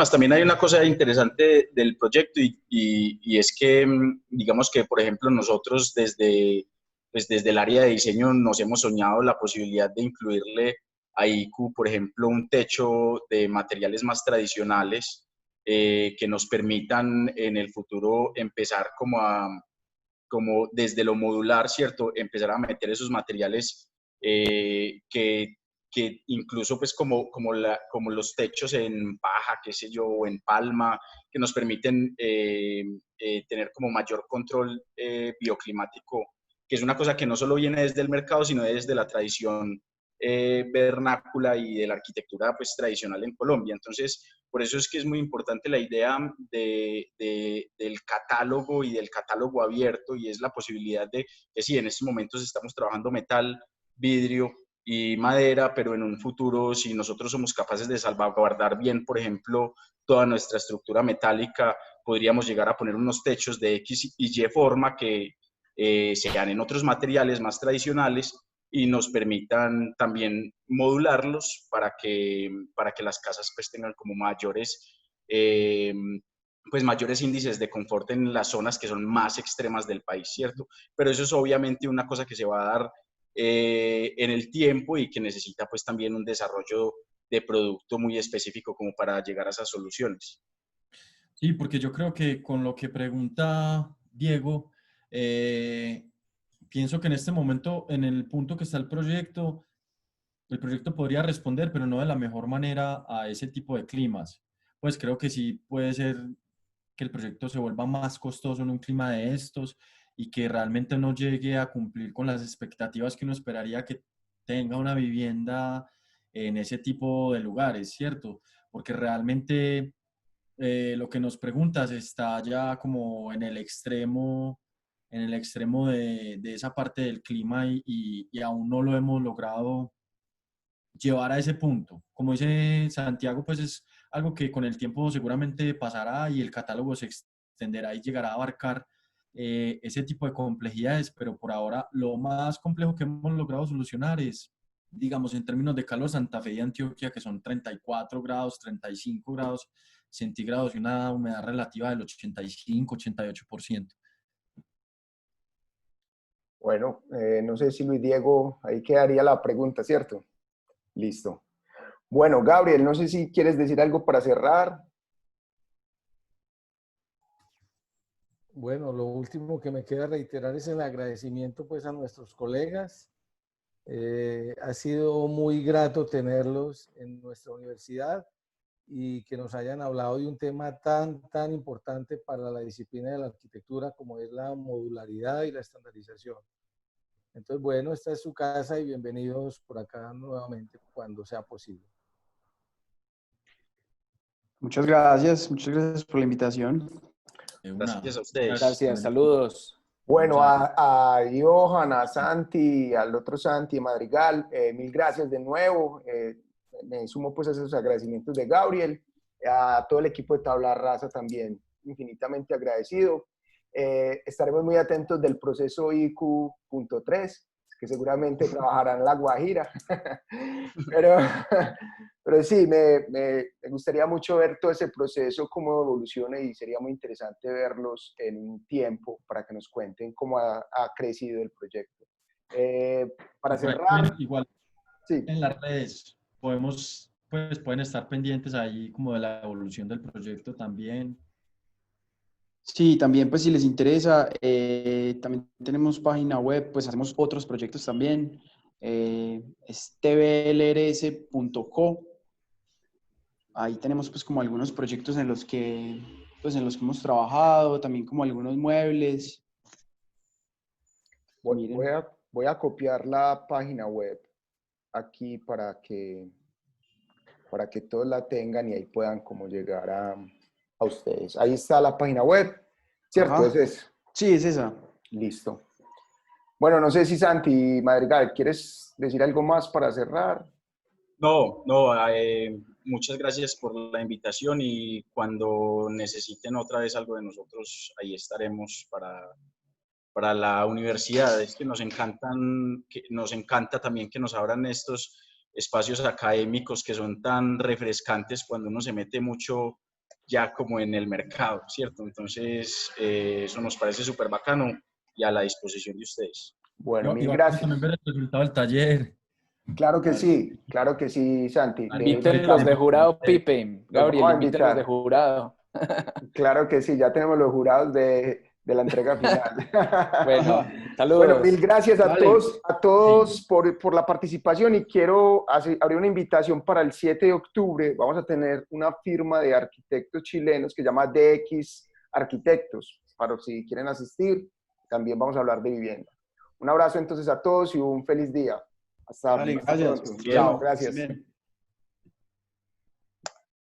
también hay una cosa interesante del proyecto y es que, digamos que, por ejemplo, nosotros desde el área de diseño nos hemos soñado la posibilidad de incluirle a IQ, por ejemplo, un techo de materiales más tradicionales que nos permitan en el futuro empezar como desde lo modular, ¿cierto? Empezar a meter esos materiales que incluso pues como los techos en paja, qué sé yo, o en palma, que nos permiten tener como mayor control bioclimático, que es una cosa que no solo viene desde el mercado, sino desde la tradición vernácula y de la arquitectura pues tradicional en Colombia. Entonces, por eso es que es muy importante la idea del catálogo y del catálogo abierto, y es la posibilidad de que sí, en estos momentos estamos trabajando metal, vidrio y madera, pero en un futuro, si nosotros somos capaces de salvaguardar bien, por ejemplo, toda nuestra estructura metálica, podríamos llegar a poner unos techos de X y Y forma que sean en otros materiales más tradicionales y nos permitan también modularlos para que las casas pues tengan como mayores índices de confort en las zonas que son más extremas del país, ¿cierto? Pero eso es obviamente una cosa que se va a dar en el tiempo y que necesita pues también un desarrollo de producto muy específico como para llegar a esas soluciones. Sí, porque yo creo que con lo que pregunta Diego, pienso que en este momento, en el punto que está el proyecto podría responder, pero no de la mejor manera a ese tipo de climas. Pues creo que sí puede ser que el proyecto se vuelva más costoso en un clima de estos y que realmente no llegue a cumplir con las expectativas que uno esperaría que tenga una vivienda en ese tipo de lugares, ¿cierto? Porque realmente lo que nos preguntas está ya como en el extremo de esa parte del clima y aún no lo hemos logrado llevar a ese punto. Como dice Santiago, pues es algo que con el tiempo seguramente pasará y el catálogo se extenderá y llegará a abarcar ese tipo de complejidades, pero por ahora lo más complejo que hemos logrado solucionar es, digamos, en términos de calor, Santa Fe y Antioquia, que son 34 grados, 35 grados centígrados y una humedad relativa del 85-88%. Bueno, no sé si Luis Diego, ahí quedaría la pregunta, ¿cierto? Listo. Bueno, Gabriel, no sé si quieres decir algo para cerrar. Bueno, lo último que me queda reiterar es el agradecimiento pues a nuestros colegas Ha sido muy grato tenerlos en nuestra universidad y que nos hayan hablado de un tema tan importante para la disciplina de la arquitectura como es la modularidad y la estandarización. Entonces, bueno, esta es su casa y bienvenidos por acá nuevamente cuando sea posible. Muchas gracias por la invitación. Gracias a ustedes. Gracias, saludos. Bueno, a Johan, a Santi, al otro Santi, Madrigal, mil gracias de nuevo. Me sumo pues a esos agradecimientos de Gabriel, a todo el equipo de Tabla Rasa también, infinitamente agradecido. Estaremos muy atentos del proceso IQ.3, que seguramente trabajará en La Guajira. pero sí, me gustaría mucho ver todo ese proceso, cómo evoluciona, y sería muy interesante verlos en un tiempo para que nos cuenten cómo ha crecido el proyecto. Para cerrar... Igual, sí. En las redes pueden estar pendientes ahí como de la evolución del proyecto también. Sí, también pues si les interesa, también tenemos página web, pues hacemos otros proyectos también, es tblrs.co. Ahí tenemos pues como algunos proyectos en los que hemos trabajado, también como algunos muebles. Voy a copiar la página web aquí para que todos la tengan y ahí puedan como llegar a ustedes. Ahí está la página web, ¿cierto? Ajá. ¿Es eso? Sí, es esa. Listo. Bueno, no sé si Santi Madrigal, ¿quieres decir algo más para cerrar? No, muchas gracias por la invitación y cuando necesiten otra vez algo de nosotros, ahí estaremos para la universidad. Es que nos encanta también que nos abran estos espacios académicos que son tan refrescantes cuando uno se mete mucho ya como en el mercado, ¿cierto? Entonces, eso nos parece súper bacano y a la disposición de ustedes. Bueno, mil Igual gracias. también ver el resultado del taller. Claro que sí, Santi. Invítenlos de jurado, Pipe. Gabriel, invítenlos de invitar. jurado. Claro que sí, ya tenemos los jurados de la entrega final. Bueno, saludos. Bueno, mil gracias a Vale. todos por la participación, y quiero abrir una invitación para el 7 de octubre. Vamos a tener una firma de arquitectos chilenos que se llama DX Arquitectos, para si quieren asistir. También vamos a hablar de vivienda. Un abrazo entonces a todos y un feliz día. Hasta Vale, gracias. pronto. Bien. Chao, gracias. Bien.